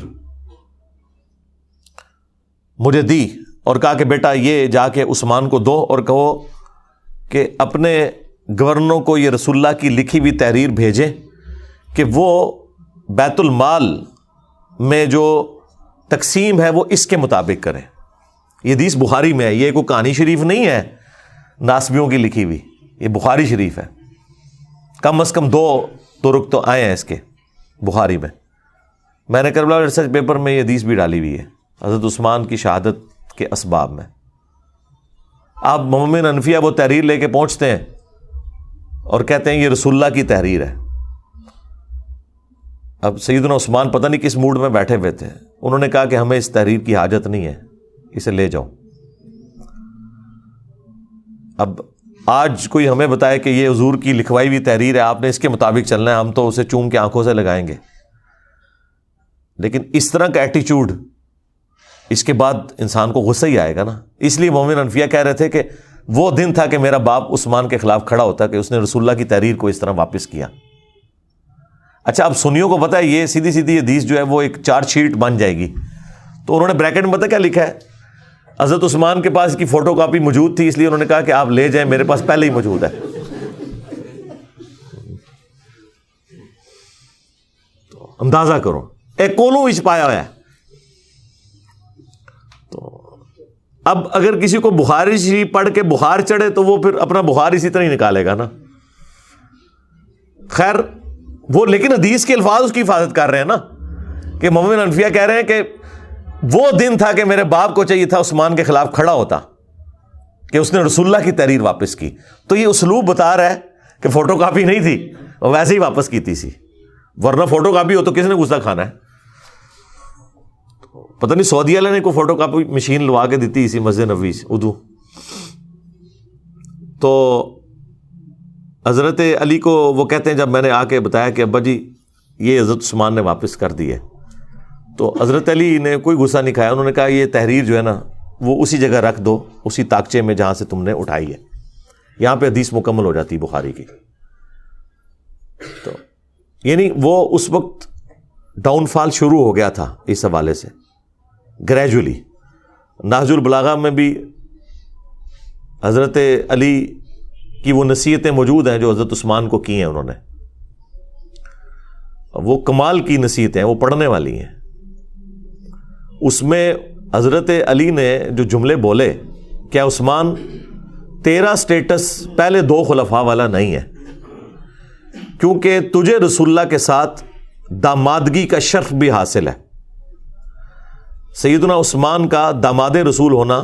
مجھے دی اور کہا کہ بیٹا یہ جا کے عثمان کو دو اور کہو کہ اپنے گورنروں کو یہ رسول اللہ کی لکھی ہوئی تحریر بھیجیں کہ وہ بیت المال میں جو تقسیم ہے وہ اس کے مطابق کریں. یہ حدیث بخاری میں ہے, یہ کوئی کہانی شریف نہیں ہے ناسبیوں کی لکھی ہوئی, یہ بخاری شریف ہے. کم از کم 2 طرق تو آئے ہیں اس کے بخاری میں. میں نے کربلا ریسرچ پیپر میں یہ حدیث بھی ڈالی ہوئی ہے حضرت عثمان کی شہادت کے اسباب میں. آپ مومن حنفیہ وہ تحریر لے کے پہنچتے ہیں اور کہتے ہیں یہ رسول اللہ کی تحریر ہے. اب سیدنا عثمان پتہ نہیں کس موڈ میں بیٹھے ہوئے تھے, انہوں نے کہا کہ ہمیں اس تحریر کی حاجت نہیں ہے, اسے لے جاؤ. اب آج کوئی ہمیں بتائے کہ یہ حضور کی لکھوائی ہوئی تحریر ہے, آپ نے اس کے مطابق چلنا ہے, ہم تو اسے چوم کے آنکھوں سے لگائیں گے. لیکن اس طرح کا ایٹیچیوڈ, اس کے بعد انسان کو غصہ ہی آئے گا نا. اس لیے مومن حنفیہ کہہ رہے تھے کہ وہ دن تھا کہ میرا باپ عثمان کے خلاف کھڑا ہوتا کہ اس نے رسول اللہ کی تحریر کو اس طرح واپس کیا. اچھا, اب سنیوں کو پتا ہے یہ سیدھی سیدھی حدیث جو ہے وہ ایک چارج شیٹ بن جائے گی, تو انہوں نے بریکٹ میں پتہ کیا لکھا ہے, حضرت عثمان کے پاس اس کی فوٹو کاپی موجود تھی اس لیے انہوں نے کہا کہ آپ لے جائیں, میرے پاس پہلے ہی موجود ہے. تو اندازہ کرو ایک کولوں وچ پایا ہوا ہے. تو اب اگر کسی کو بخاری شریف پڑھ کے بخار چڑھے تو وہ پھر اپنا بخار اسی طرح ہی نکالے گا نا. خیر وہ لیکن حدیث کے الفاظ اس کی حفاظت کر رہے ہیں نا, کہ مومن حنفیہ کہہ رہے ہیں کہ وہ دن تھا کہ میرے باپ کو چاہیے تھا عثمان کے خلاف کھڑا ہوتا کہ اس نے رسول اللہ کی تحریر واپس کی. تو یہ اسلوب بتا رہا ہے کہ فوٹو کاپی نہیں تھی, وہ ویسے ہی واپس کی تھی, ورنہ فوٹو کاپی ہو تو کس نے غصہ کھانا ہے. پتہ نہیں سعودی والے نے کوئی فوٹو کاپی مشین لوا کے دیتی اسی مسجد نبوی سے اردو. تو حضرت علی کو وہ کہتے ہیں جب میں نے آ کے بتایا کہ ابا جی یہ حضرت عثمان نے واپس کر دی ہے, تو حضرت علی نے کوئی غصہ نہیں کھایا. انہوں نے کہا یہ تحریر جو ہے نا وہ اسی جگہ رکھ دو, اسی تاکچے میں جہاں سے تم نے اٹھائی ہے, یہاں پہ حدیث مکمل ہو جاتی بخاری کی. تو یعنی وہ اس وقت ڈاؤن فال شروع ہو گیا تھا اس حوالے سے گریجولی. نہج البلاغہ میں بھی حضرت علی کی وہ نصیحتیں موجود ہیں جو حضرت عثمان کو کی ہیں انہوں نے. وہ کمال کی نصیحتیں ہیں, وہ پڑھنے والی ہیں. اس میں حضرت علی نے جو جملے بولے, کیا عثمان تیرا سٹیٹس پہلے 2 خلفاء والا نہیں ہے, کیونکہ تجھے رسول اللہ کے ساتھ دامادگی کا شرف بھی حاصل ہے. سیدنا عثمان کا داماد رسول ہونا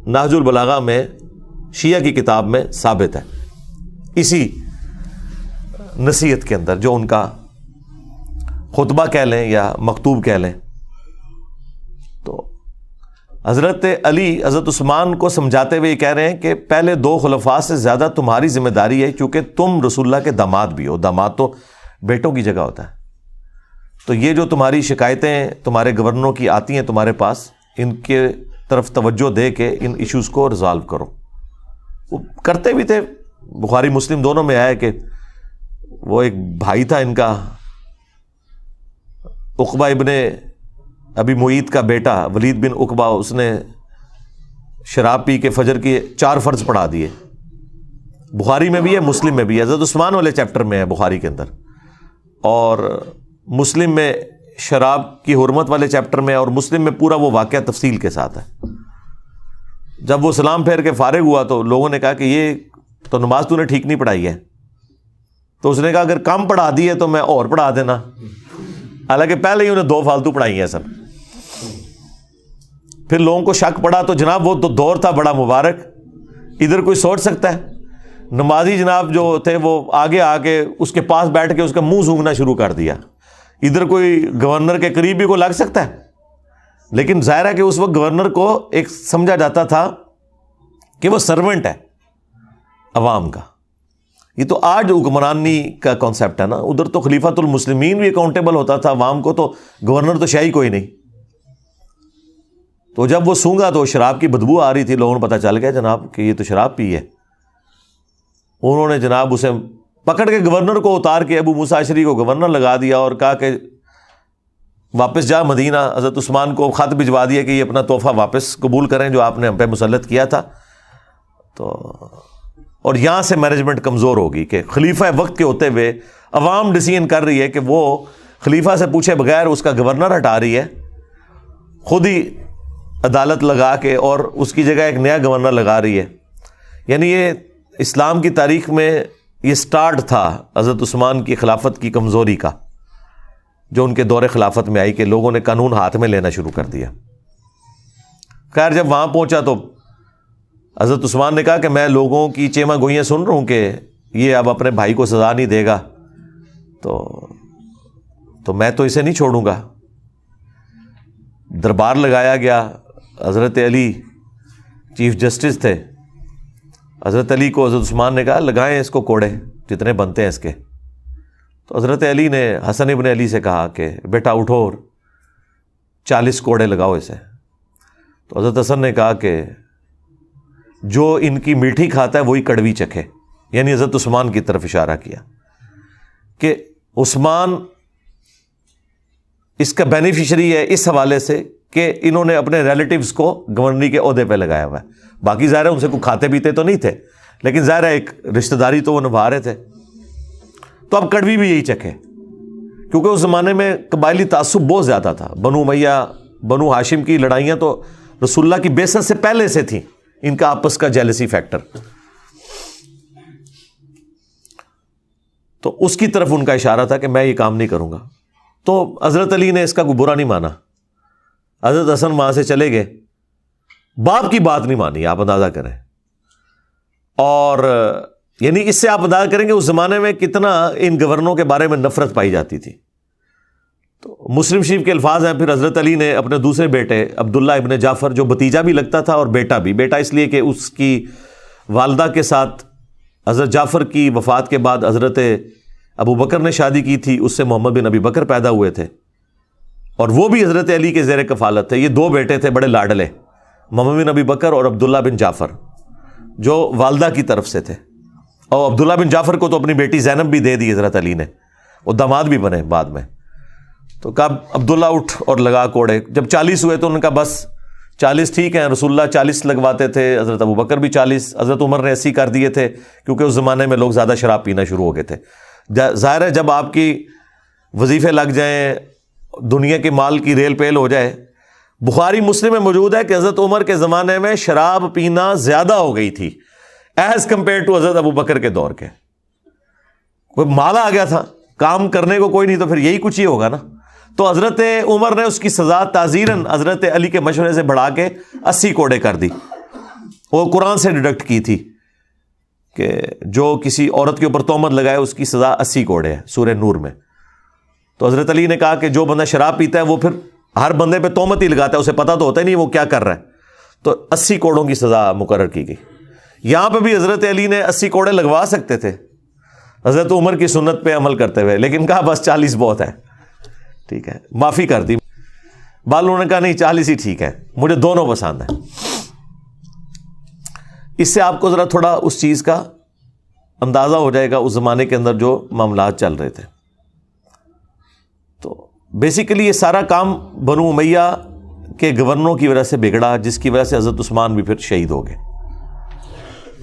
نہج البلاغہ میں شیعہ کی کتاب میں ثابت ہے, اسی نصیحت کے اندر جو ان کا خطبہ کہہ لیں یا مکتوب کہہ لیں. تو حضرت علی حضرت عثمان کو سمجھاتے ہوئے یہ کہہ رہے ہیں کہ پہلے 2 خلفاء سے زیادہ تمہاری ذمہ داری ہے, کیونکہ تم رسول اللہ کے داماد بھی ہو. داماد تو بیٹوں کی جگہ ہوتا ہے. تو یہ جو تمہاری شکایتیں تمہارے گورنروں کی آتی ہیں تمہارے پاس, ان کے طرف توجہ دے کے ان ایشوز کو ریزالو کرو. وہ کرتے بھی تھے. بخاری مسلم دونوں میں آیا کہ وہ ایک بھائی تھا ان کا, عقبہ ابن ابی معیط کا بیٹا ولید بن عقبہ, اس نے شراب پی کے فجر کی 4 فرض پڑھا دیے. بخاری میں بھی ہے, مسلم میں بھی ہے, حضرت عثمان والے چیپٹر میں ہے بخاری کے اندر, اور مسلم میں شراب کی حرمت والے چیپٹر میں, اور مسلم میں پورا وہ واقعہ تفصیل کے ساتھ ہے. جب وہ سلام پھیر کے فارغ ہوا تو لوگوں نے کہا کہ یہ تو نماز تو نے ٹھیک نہیں پڑھائی ہے. تو اس نے کہا اگر کم پڑھا دی ہے تو میں اور پڑھا دینا, حالانکہ پہلے ہی انہیں 2 فالتو پڑھائی ہیں سب. پھر لوگوں کو شک پڑا تو جناب وہ تو دور تھا بڑا مبارک, ادھر کوئی سوچ سکتا ہے نمازی جناب جو تھے وہ آگے آ کے اس کے پاس بیٹھ کے اس کا منہ سونگھنا شروع کر دیا. ادھر کوئی گورنر کے قریب بھی کو لگ سکتا ہے, لیکن ظاہر ہے کہ اس وقت گورنر کو ایک سمجھا جاتا تھا کہ وہ سرونٹ ہے عوام کا. یہ تو آج حکمرانی کا کانسیپٹ ہے نا, ادھر تو خلیفۃ المسلمین بھی اکاؤنٹیبل ہوتا تھا عوام کو, تو گورنر تو شاہی کوئی نہیں. تو جب وہ سونگا تو شراب کی بدبو آ رہی تھی, لوگوں نے پتہ چل گیا جناب کہ یہ تو شراب پی ہے. انہوں نے جناب اسے پکڑ کے گورنر کو اتار کے ابو موسیٰ اشعری کو گورنر لگا دیا اور کہا کہ واپس جا مدینہ، حضرت عثمان کو خط بھجوا دیا کہ یہ اپنا تحفہ واپس قبول کریں جو آپ نے ہم پہ مسلط کیا تھا. تو اور یہاں سے مینجمنٹ کمزور ہوگی کہ خلیفہ وقت کے ہوتے ہوئے عوام ڈیسیژن کر رہی ہے کہ وہ خلیفہ سے پوچھے بغیر اس کا گورنر ہٹا رہی ہے خود ہی عدالت لگا کے، اور اس کی جگہ ایک نیا گورنر لگا رہی ہے. یعنی یہ اسلام کی تاریخ میں یہ سٹارٹ تھا حضرت عثمان کی خلافت کی کمزوری کا، جو ان کے دور خلافت میں آئی کہ لوگوں نے قانون ہاتھ میں لینا شروع کر دیا. خیر جب وہاں پہنچا تو حضرت عثمان نے کہا کہ میں لوگوں کی چیما گوئیاں سن رہا ہوں کہ یہ اب اپنے بھائی کو سزا نہیں دے گا، تو میں تو اسے نہیں چھوڑوں گا. دربار لگایا گیا، حضرت علی چیف جسٹس تھے. حضرت علی کو حضرت عثمان نے کہا لگائیں اس کو کوڑے جتنے بنتے ہیں اس کے. تو حضرت علی نے حسن ابن علی سے کہا کہ بیٹا اٹھو اور 40 کوڑے لگاؤ اسے. تو حضرت حسن نے کہا کہ جو ان کی میٹھی کھاتا ہے وہی کڑوی چکھے، یعنی حضرت عثمان کی طرف اشارہ کیا کہ عثمان اس کا بینیفیشری ہے اس حوالے سے کہ انہوں نے اپنے ریلیٹیوز کو گورنری کے عہدے پہ لگایا ہوا ہے. باقی ظاہر ہے ان سے کوئی کھاتے پیتے تو نہیں تھے، لیکن ظاہر ہے ایک رشتہ داری تو وہ نبھا رہے تھے. تو اب کڑوی بھی یہی چکھے، کیونکہ اس زمانے میں قبائلی تعصب بہت زیادہ تھا. بنو امیہ بنو ہاشم کی لڑائیاں تو رسول اللہ کی بعثت سے پہلے سے تھیں، ان کا آپس کا جیلسی فیکٹر. تو اس کی طرف ان کا اشارہ تھا کہ میں یہ کام نہیں کروں گا. تو حضرت علی نے اس کا کوئی برا نہیں مانا. حضرت حسن وہاں سے چلے گئے، باپ کی بات نہیں مانی، آپ اندازہ کریں. اور یعنی اس سے آپ اندازہ کریں گے اس زمانے میں کتنا ان گورنروں کے بارے میں نفرت پائی جاتی تھی. تو مسلم شریف کے الفاظ ہیں، پھر حضرت علی نے اپنے دوسرے بیٹے عبداللہ ابن جعفر، جو بھتیجا بھی لگتا تھا اور بیٹا بھی، بیٹا اس لیے کہ اس کی والدہ کے ساتھ حضرت جعفر کی وفات کے بعد حضرت ابو بکر نے شادی کی تھی، اس سے محمد بن ابی بکر پیدا ہوئے تھے، اور وہ بھی حضرت علی کے زیر کفالت تھے. یہ 2 بیٹے تھے بڑے لاڈلے، محمد بن ابی بکر اور عبداللہ بن جعفر، جو والدہ کی طرف سے تھے. اور عبداللہ بن جعفر کو تو اپنی بیٹی زینب بھی دے دی حضرت علی نے، وہ داماد بھی بنے بعد میں. تو کہا عبداللہ اٹھ اور لگا کوڑے. جب 40 ہوئے تو انہوں نے کہا بس 40 ٹھیک ہیں. رسول اللہ 40 لگواتے تھے، حضرت ابو بکر بھی 40، حضرت عمر نے 80 کر دیے تھے، کیونکہ اس زمانے میں لوگ زیادہ شراب پینا شروع ہو گئے تھے. ظاہر ہے جب آپ کی وظیفے لگ جائیں، دنیا کے مال کی ریل پیل ہو جائے. بخاری مسلم میں موجود ہے کہ حضرت عمر کے زمانے میں شراب پینا زیادہ ہو گئی تھی ایز کمپیئر ٹو حضرت ابو بکر کے دور کے. کوئی مال آ گیا تھا، کام کرنے کو کوئی نہیں، تو پھر یہی کچھ ہی ہوگا نا. تو حضرت عمر نے اس کی سزا تعزیراً حضرت علی کے مشورے سے بڑھا کے 80 کوڑے کر دی. وہ قرآن سے ڈیڈکٹ کی تھی کہ جو کسی عورت کے اوپر تہمت لگائے اس کی سزا 80 کوڑے ہے سورہ نور میں. تو حضرت علی نے کہا کہ جو بندہ شراب پیتا ہے وہ پھر ہر بندے پہ تہمت ہی لگاتا ہے، اسے پتہ تو ہوتا ہی نہیں وہ کیا کر رہا ہے. تو 80 کوڑوں کی سزا مقرر کی گئی. یہاں پہ بھی حضرت علی نے 80 کوڑے لگوا سکتے تھے حضرت عمر کی سنت پہ عمل کرتے ہوئے، لیکن کہا بس 40 بہت ہے، ٹھیک ہے، معافی کر دی. بالوں نے کہا نہیں 40 ہی ٹھیک ہے، مجھے دونوں پسند ہیں. اس سے آپ کو ذرا تھوڑا اس چیز کا اندازہ ہو جائے گا اس زمانے کے اندر جو معاملات چل رہے تھے. تو بیسیکلی یہ سارا کام بنو امیہ کے گورنروں کی وجہ سے بگڑا، جس کی وجہ سے حضرت عثمان بھی پھر شہید ہو گئے.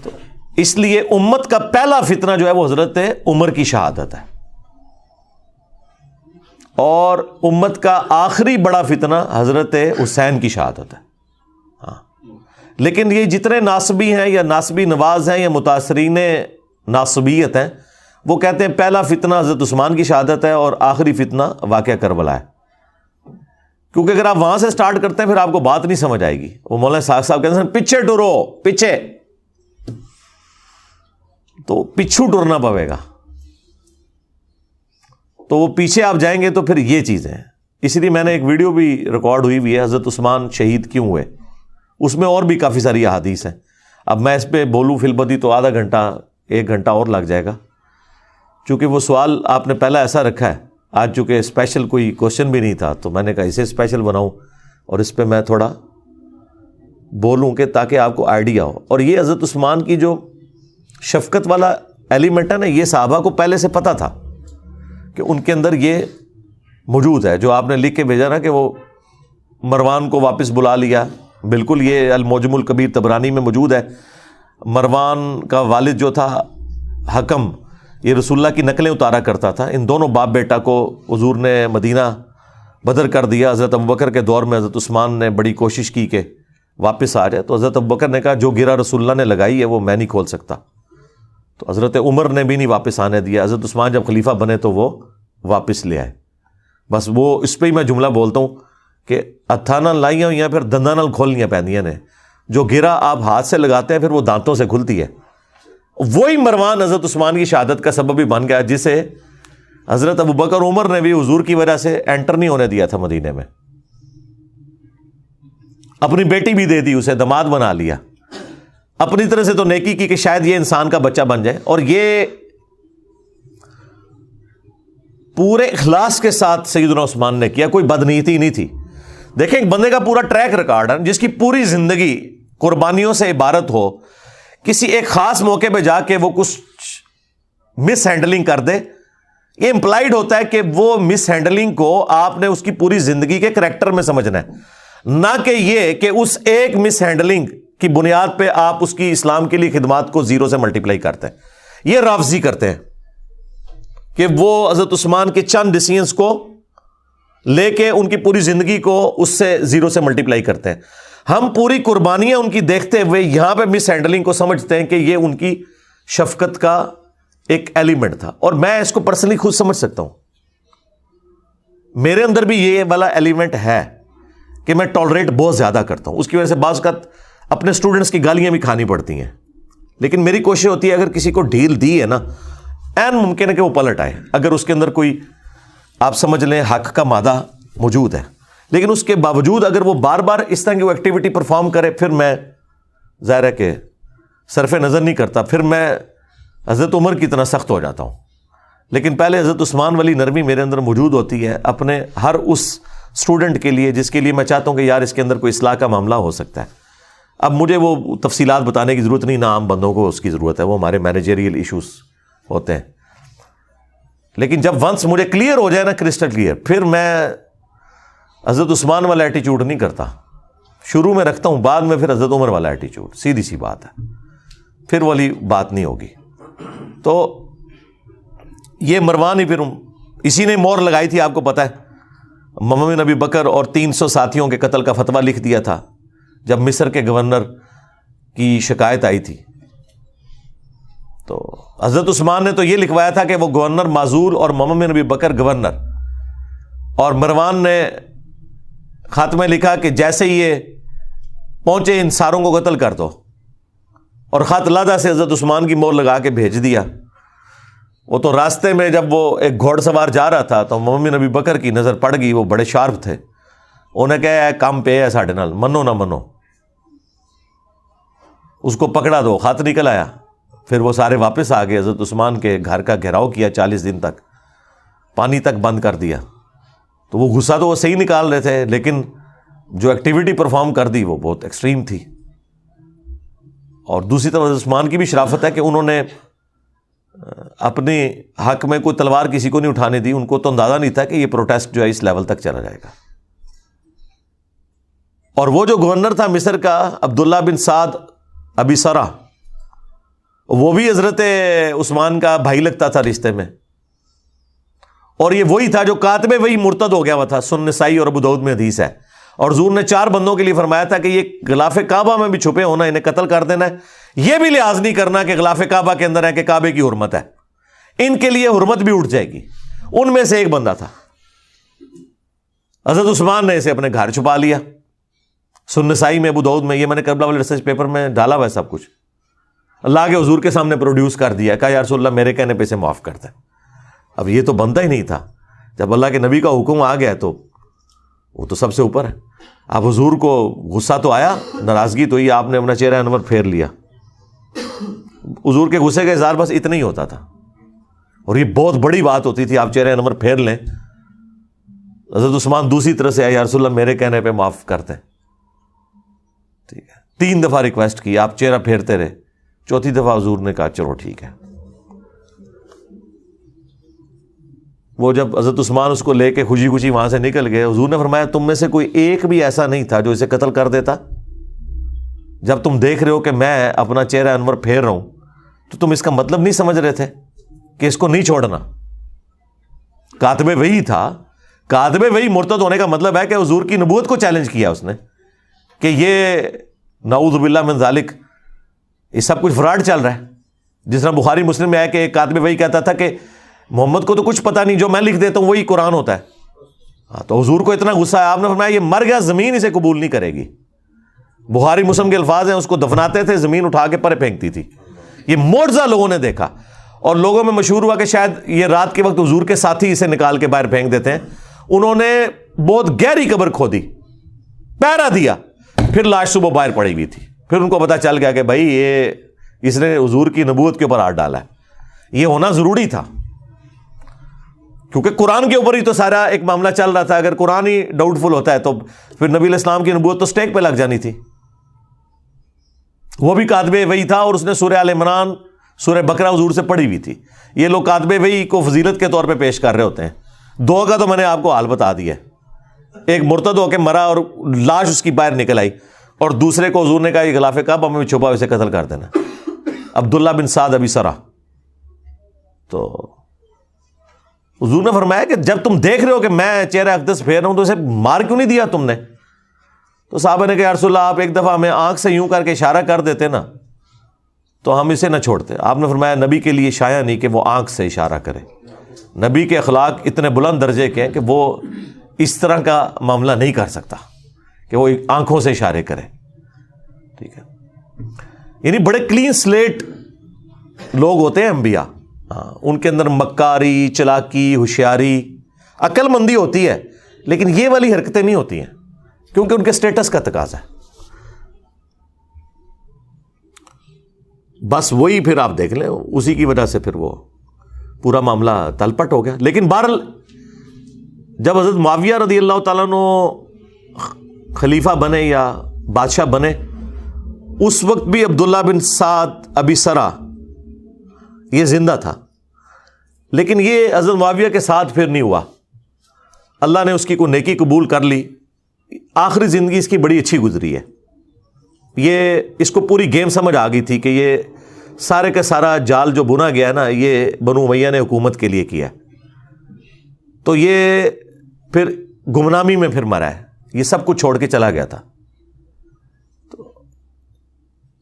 تو اس لیے امت کا پہلا فتنہ جو ہے وہ حضرت عمر کی شہادت ہے، اور امت کا آخری بڑا فتنہ حضرت حسین کی شہادت ہے. ہاں، لیکن یہ جتنے ناصبی ہیں یا ناصبی نواز ہیں یا متاثرین ناصبیت ہیں، وہ کہتے ہیں پہلا فتنہ حضرت عثمان کی شہادت ہے اور آخری فتنہ واقعہ کربلا ہے. کیونکہ اگر آپ وہاں سے سٹارٹ کرتے ہیں پھر آپ کو بات نہیں سمجھ آئے گی. وہ مولانا ساق صاحب کہتے ہیں پیچھے ٹرو، پیچھے، تو پیچھو ٹرنا پڑے گا. تو وہ پیچھے آپ جائیں گے تو پھر یہ چیزیں ہیں. اس لیے میں نے ایک ویڈیو بھی ریکارڈ ہوئی ہے حضرت عثمان شہید کیوں ہوئے، اس میں اور بھی کافی ساری احادیث ہیں. اب میں اس پہ بولوں فی البدی تو آدھا گھنٹہ 1 گھنٹہ اور لگ جائے گا، چونکہ وہ سوال آپ نے پہلا ایسا رکھا ہے. آج چونکہ اسپیشل کوئی کوشچن بھی نہیں تھا تو میں نے کہا اسے اسپیشل بناؤں اور اس پہ میں تھوڑا بولوں کہ تاکہ آپ کو آئیڈیا ہو. اور یہ حضرت عثمان کی جو شفقت والا ایلیمنٹ ہے نا، یہ صحابہ کو پہلے سے پتہ تھا کہ ان کے اندر یہ موجود ہے جو آپ نے لکھ کے بھیجا نا کہ وہ مروان کو واپس بلا لیا. بالکل یہ المعجم الکبیر طبرانی میں موجود ہے. مروان کا والد جو تھا حکم, یہ رسول اللہ کی نقلیں اتارا کرتا تھا. ان دونوں باپ بیٹا کو حضور نے مدینہ بدر کر دیا. حضرت ابوبکر کے دور میں حضرت عثمان نے بڑی کوشش کی کہ واپس آ جائے, تو حضرت ابوبکر نے کہا جو گرا رسول اللہ نے لگائی ہے وہ میں نہیں کھول سکتا. تو حضرت عمر نے بھی نہیں واپس آنے دیا. حضرت عثمان جب خلیفہ بنے تو وہ واپس لے آئے. بس وہ اس پہ ہی میں جملہ بولتا ہوں کہ ہتھاں نال لائیاں ہوئی ہیں پھر دنداں نال کھولنیاں پیندیاں نے. جو گرا آپ ہاتھ سے لگاتے ہیں پھر وہ دانتوں سے کھلتی ہے. وہی مروان حضرت عثمان کی شہادت کا سبب بھی بن گیا, جسے حضرت ابوبکر عمر نے بھی حضور کی وجہ سے انٹر نہیں ہونے دیا تھا مدینے میں. اپنی بیٹی بھی دے دی, اسے داماد بنا لیا. اپنی طرح سے تو نیکی کی کہ شاید یہ انسان کا بچہ بن جائے. اور یہ پورے اخلاص کے ساتھ سیدنا عثمان نے کیا, کوئی بدنیتی نہیں تھی. دیکھیں ایک بندے کا پورا ٹریک ریکارڈ ہے جس کی پوری زندگی قربانیوں سے عبارت ہو, کسی ایک خاص موقع پہ جا کے وہ کچھ مس ہینڈلنگ کر دے. یہ امپلائڈ ہوتا ہے کہ وہ مس ہینڈلنگ کو آپ نے اس کی پوری زندگی کے کریکٹر میں سمجھنا ہے, نہ کہ یہ کہ اس ایک مس ہینڈلنگ کی بنیاد پہ آپ اس کی اسلام کے لیے خدمات کو زیرو سے ملٹیپلائی کرتے ہیں. یہ رافضی کرتے ہیں کہ وہ حضرت عثمان کے چند ڈیسیژنز کو لے کے ان کی پوری زندگی کو اس سے زیرو سے ملٹیپلائی کرتے ہیں. ہم پوری قربانیاں ان کی دیکھتے ہوئے یہاں پہ مس ہینڈلنگ کو سمجھتے ہیں کہ یہ ان کی شفقت کا ایک ایلیمنٹ تھا. اور میں اس کو پرسنلی خود سمجھ سکتا ہوں, میرے اندر بھی یہ والا ایلیمنٹ ہے کہ میں ٹالریٹ بہت زیادہ کرتا ہوں. اس کی وجہ سے بعض اوقات اپنے اسٹوڈنٹس کی گالیاں بھی کھانی پڑتی ہیں, لیکن میری کوشش ہوتی ہے اگر کسی کو ڈھیل دی ہے نا, این ممکن ہے کہ وہ پلٹ آئے اگر اس کے اندر کوئی آپ سمجھ لیں حق کا مادہ موجود ہے. لیکن اس کے باوجود اگر وہ بار بار اس طرح کی وہ ایکٹیویٹی پرفارم کرے, پھر میں ظاہر ہے کہ صرف نظر نہیں کرتا, پھر میں حضرت عمر کی طرح سخت ہو جاتا ہوں. لیکن پہلے حضرت عثمان والی نرمی میرے اندر موجود ہوتی ہے اپنے ہر اس اسٹوڈنٹ کے لیے جس کے لیے میں چاہتا ہوں کہ یار اس کے اندر کوئی اصلاح کا معاملہ ہو سکتا ہے. اب مجھے وہ تفصیلات بتانے کی ضرورت نہیں, نہ عام بندوں کو اس کی ضرورت ہے, وہ ہمارے مینیجریل ایشوز ہوتے ہیں. لیکن جب ونس مجھے کلیئر ہو جائے نا, کرسٹل کلیئر, پھر میں حضرت عثمان والا ایٹیچیوڈ نہیں کرتا. شروع میں رکھتا ہوں, بعد میں پھر حضرت عمر والا ایٹیچیوڈ. سیدھی سی بات ہے, پھر والی بات نہیں ہوگی. تو یہ مروان ہی پھر اسی نے مور لگائی تھی, آپ کو پتا ہے, محمد بن ابی بکر اور 300 ساتھیوں کے قتل کا فتویٰ لکھ دیا تھا جب مصر کے گورنر کی شکایت آئی تھی. تو حضرت عثمان نے تو یہ لکھوایا تھا کہ وہ گورنر معزول اور محمد بن ابی بکر گورنر, اور مروان نے خط میں لکھا کہ جیسے ہی یہ پہنچے ان ساروں کو قتل کر دو, اور خط لادہ سے حضرت عثمان کی مور لگا کے بھیج دیا. وہ تو راستے میں جب وہ ایک گھوڑ سوار جا رہا تھا تو محمد بن ابی بکر کی نظر پڑ گئی, وہ بڑے شارپ تھے, انہیں کہا کام پہ ہے ساڑھے نال, منو نہ منو, اس کو پکڑا دو. خط نکل آیا, پھر وہ سارے واپس آ گئے. حضرت عثمان کے گھر کا گھیراؤ کیا 40 دن تک, پانی تک بند کر دیا. تو وہ غصہ تو وہ صحیح نکال رہے تھے, لیکن جو ایکٹیویٹی پرفارم کر دی وہ بہت ایکسٹریم تھی. اور دوسری طرف حضرت عثمان کی بھی شرافت ہے کہ انہوں نے اپنے حق میں کوئی تلوار کسی کو نہیں اٹھانے دی. ان کو تو اندازہ نہیں تھا کہ یہ پروٹیسٹ جو ہے اس لیول تک چلا جائے گا. اور وہ جو گورنر تھا مصر کا عبداللہ بن سعد ابی سرا, وہ بھی حضرت عثمان کا بھائی لگتا تھا رشتے میں, اور یہ وہی تھا جو کاتب وہی مرتد ہو گیا ہوا تھا. سنن نسائی اور ابو داؤد میں حدیث ہے. اور حضور نے 4 بندوں کے لیے فرمایا تھا کہ یہ غلاف کعبہ میں بھی چھپے ہونا, انہیں قتل کر دینا ہے. یہ بھی لحاظ نہیں کرنا کہ غلاف کعبہ کے اندر ہے کہ کعبے کی حرمت ہے, ان کے لیے حرمت بھی اٹھ جائے گی. ان میں سے ایک بندہ تھا, حضرت عثمان نے اسے اپنے گھر چھپا لیا. سنن نسائی میں, ابو داؤد میں, یہ میں نے کربلا والے ریسرچ پیپر میں ڈالا ہوا ہے سب کچھ. اللہ کے حضور کے سامنے پروڈیوس کر دیا, کہا یا رسول اللہ میرے کہنے پہ اسے معاف کرتا ہے. اب یہ تو بنتا ہی نہیں تھا, جب اللہ کے نبی کا حکم آ گیا تو وہ تو سب سے اوپر ہے. اب حضور کو غصہ تو آیا, ناراضگی تو ہی, آپ نے اپنا چہرہ انور پھیر لیا. حضور کے غصے کا اظہار بس اتنا ہی ہوتا تھا, اور یہ بہت بڑی بات ہوتی تھی, آپ چہرہ انور پھیر لیں. حضرت عثمان دوسری طرح سے آیا, یا رسول اللہ میرے کہنے پہ معاف کرتے ہیں. ٹھیک ہے, 3 دفعہ ریکویسٹ کی, آپ چہرہ پھیرتے رہے. 4تھی دفعہ حضور نے کہا چلو ٹھیک ہے. وہ جب حضرت عثمان اس کو لے کے خوشی خوشی وہاں سے نکل گئے، حضور نے فرمایا تم میں سے کوئی ایک بھی ایسا نہیں تھا جو اسے قتل کر دیتا؟ جب تم دیکھ رہے ہو کہ میں اپنا چہرہ انور پھیر رہا ہوں تو تم اس کا مطلب نہیں سمجھ رہے تھے کہ اس کو نہیں چھوڑنا؟ کاتب وحی تھا، کاتب وحی مرتد ہونے کا مطلب ہے کہ حضور کی نبوت کو چیلنج کیا اس نے کہ یہ نعوذ باللہ من ذالک یہ سب کچھ فراڈ چل رہا ہے. جس طرح بخاری مسلم میں ہے کہ ایک کاتب وحی کہتا تھا کہ محمد کو تو کچھ پتہ نہیں، جو میں لکھ دیتا ہوں وہی قرآن ہوتا ہے. ہاں تو حضور کو اتنا غصہ ہے، آپ نے فرمایا یہ مر گیا، زمین اسے قبول نہیں کرے گی. بخاری مسلم کے الفاظ ہیں، اس کو دفناتے تھے، زمین اٹھا کے پرے پھینکتی تھی. یہ معجزہ لوگوں نے دیکھا اور لوگوں میں مشہور ہوا کہ شاید یہ رات کے وقت حضور کے ساتھی اسے نکال کے باہر پھینک دیتے ہیں. انہوں نے بہت گہری قبر کھودی، پہرا دیا، پھر لاش صبح باہر پڑی ہوئی تھی. پھر ان کو پتا چل گیا کہ بھائی یہ اس نے حضور کی نبوت کے اوپر ہاتھ ڈالا ہے. یہ ہونا ضروری تھا کیونکہ قرآن کے اوپر ہی تو سارا ایک معاملہ چل رہا تھا. اگر قرآن ہی ڈاؤٹ فل ہوتا ہے تو پھر نبی علیہ السلام کی نبوت تو سٹیک پہ لگ جانی تھی. وہ بھی کاتب وحی تھا اور اس نے سورہ آل عمران، سورہ بقرہ حضور سے پڑھی ہوئی تھی. یہ لوگ کاتب وحی کو فضیلت کے طور پہ پیش کر رہے ہوتے ہیں. دو کا تو میں نے آپ کو حال بتا دیا. ایک مرتد ہو کے مرا اور لاش اس کی باہر نکل آئی، اور دوسرے کو حضور نے کہا یہ غلاف کعبہ میں چھپا اسے قتل کر دینا، عبداللہ بن سعد ابی سرا. تو حضور نے فرمایا کہ جب تم دیکھ رہے ہو کہ میں چہرہ اقدس پھیر رہا ہوں تو اسے مار کیوں نہیں دیا تم نے؟ تو صحابہ نے کہا یا رسول اللہ آپ ایک دفعہ ہمیں آنکھ سے یوں کر کے اشارہ کر دیتے نا تو ہم اسے نہ چھوڑتے. آپ نے فرمایا نبی کے لیے شایع نہیں کہ وہ آنکھ سے اشارہ کرے. نبی کے اخلاق اتنے بلند درجے کے ہیں کہ وہ اس طرح کا معاملہ نہیں کر سکتا کہ وہ آنکھوں سے اشارے کرے. ٹھیک ہے، یعنی بڑے کلین سلیٹ لوگ ہوتے ہیں انبیاء. ہاں، ان کے اندر مکاری، چلاکی، ہوشیاری، عقل مندی ہوتی ہے، لیکن یہ والی حرکتیں نہیں ہوتی ہیں کیونکہ ان کے سٹیٹس کا تقاضا ہے. بس وہی پھر آپ دیکھ لیں اسی کی وجہ سے پھر وہ پورا معاملہ تلپٹ ہو گیا. لیکن بہرحال جب حضرت معاویہ رضی اللہ تعالیٰ عنہ خلیفہ بنے یا بادشاہ بنے، اس وقت بھی عبداللہ بن سعد ابی سرا یہ زندہ تھا، لیکن یہ حضرت معاویہ کے ساتھ پھر نہیں ہوا. اللہ نے اس کی کوئی نیکی قبول کر لی، آخری زندگی اس کی بڑی اچھی گزری ہے. یہ اس کو پوری گیم سمجھ آ گئی تھی کہ یہ سارے کا سارا جال جو بنا گیا ہے نا یہ بنو امیہ نے حکومت کے لیے کیا، تو یہ پھر گمنامی میں پھر مرا ہے، یہ سب کچھ چھوڑ کے چلا گیا تھا. تو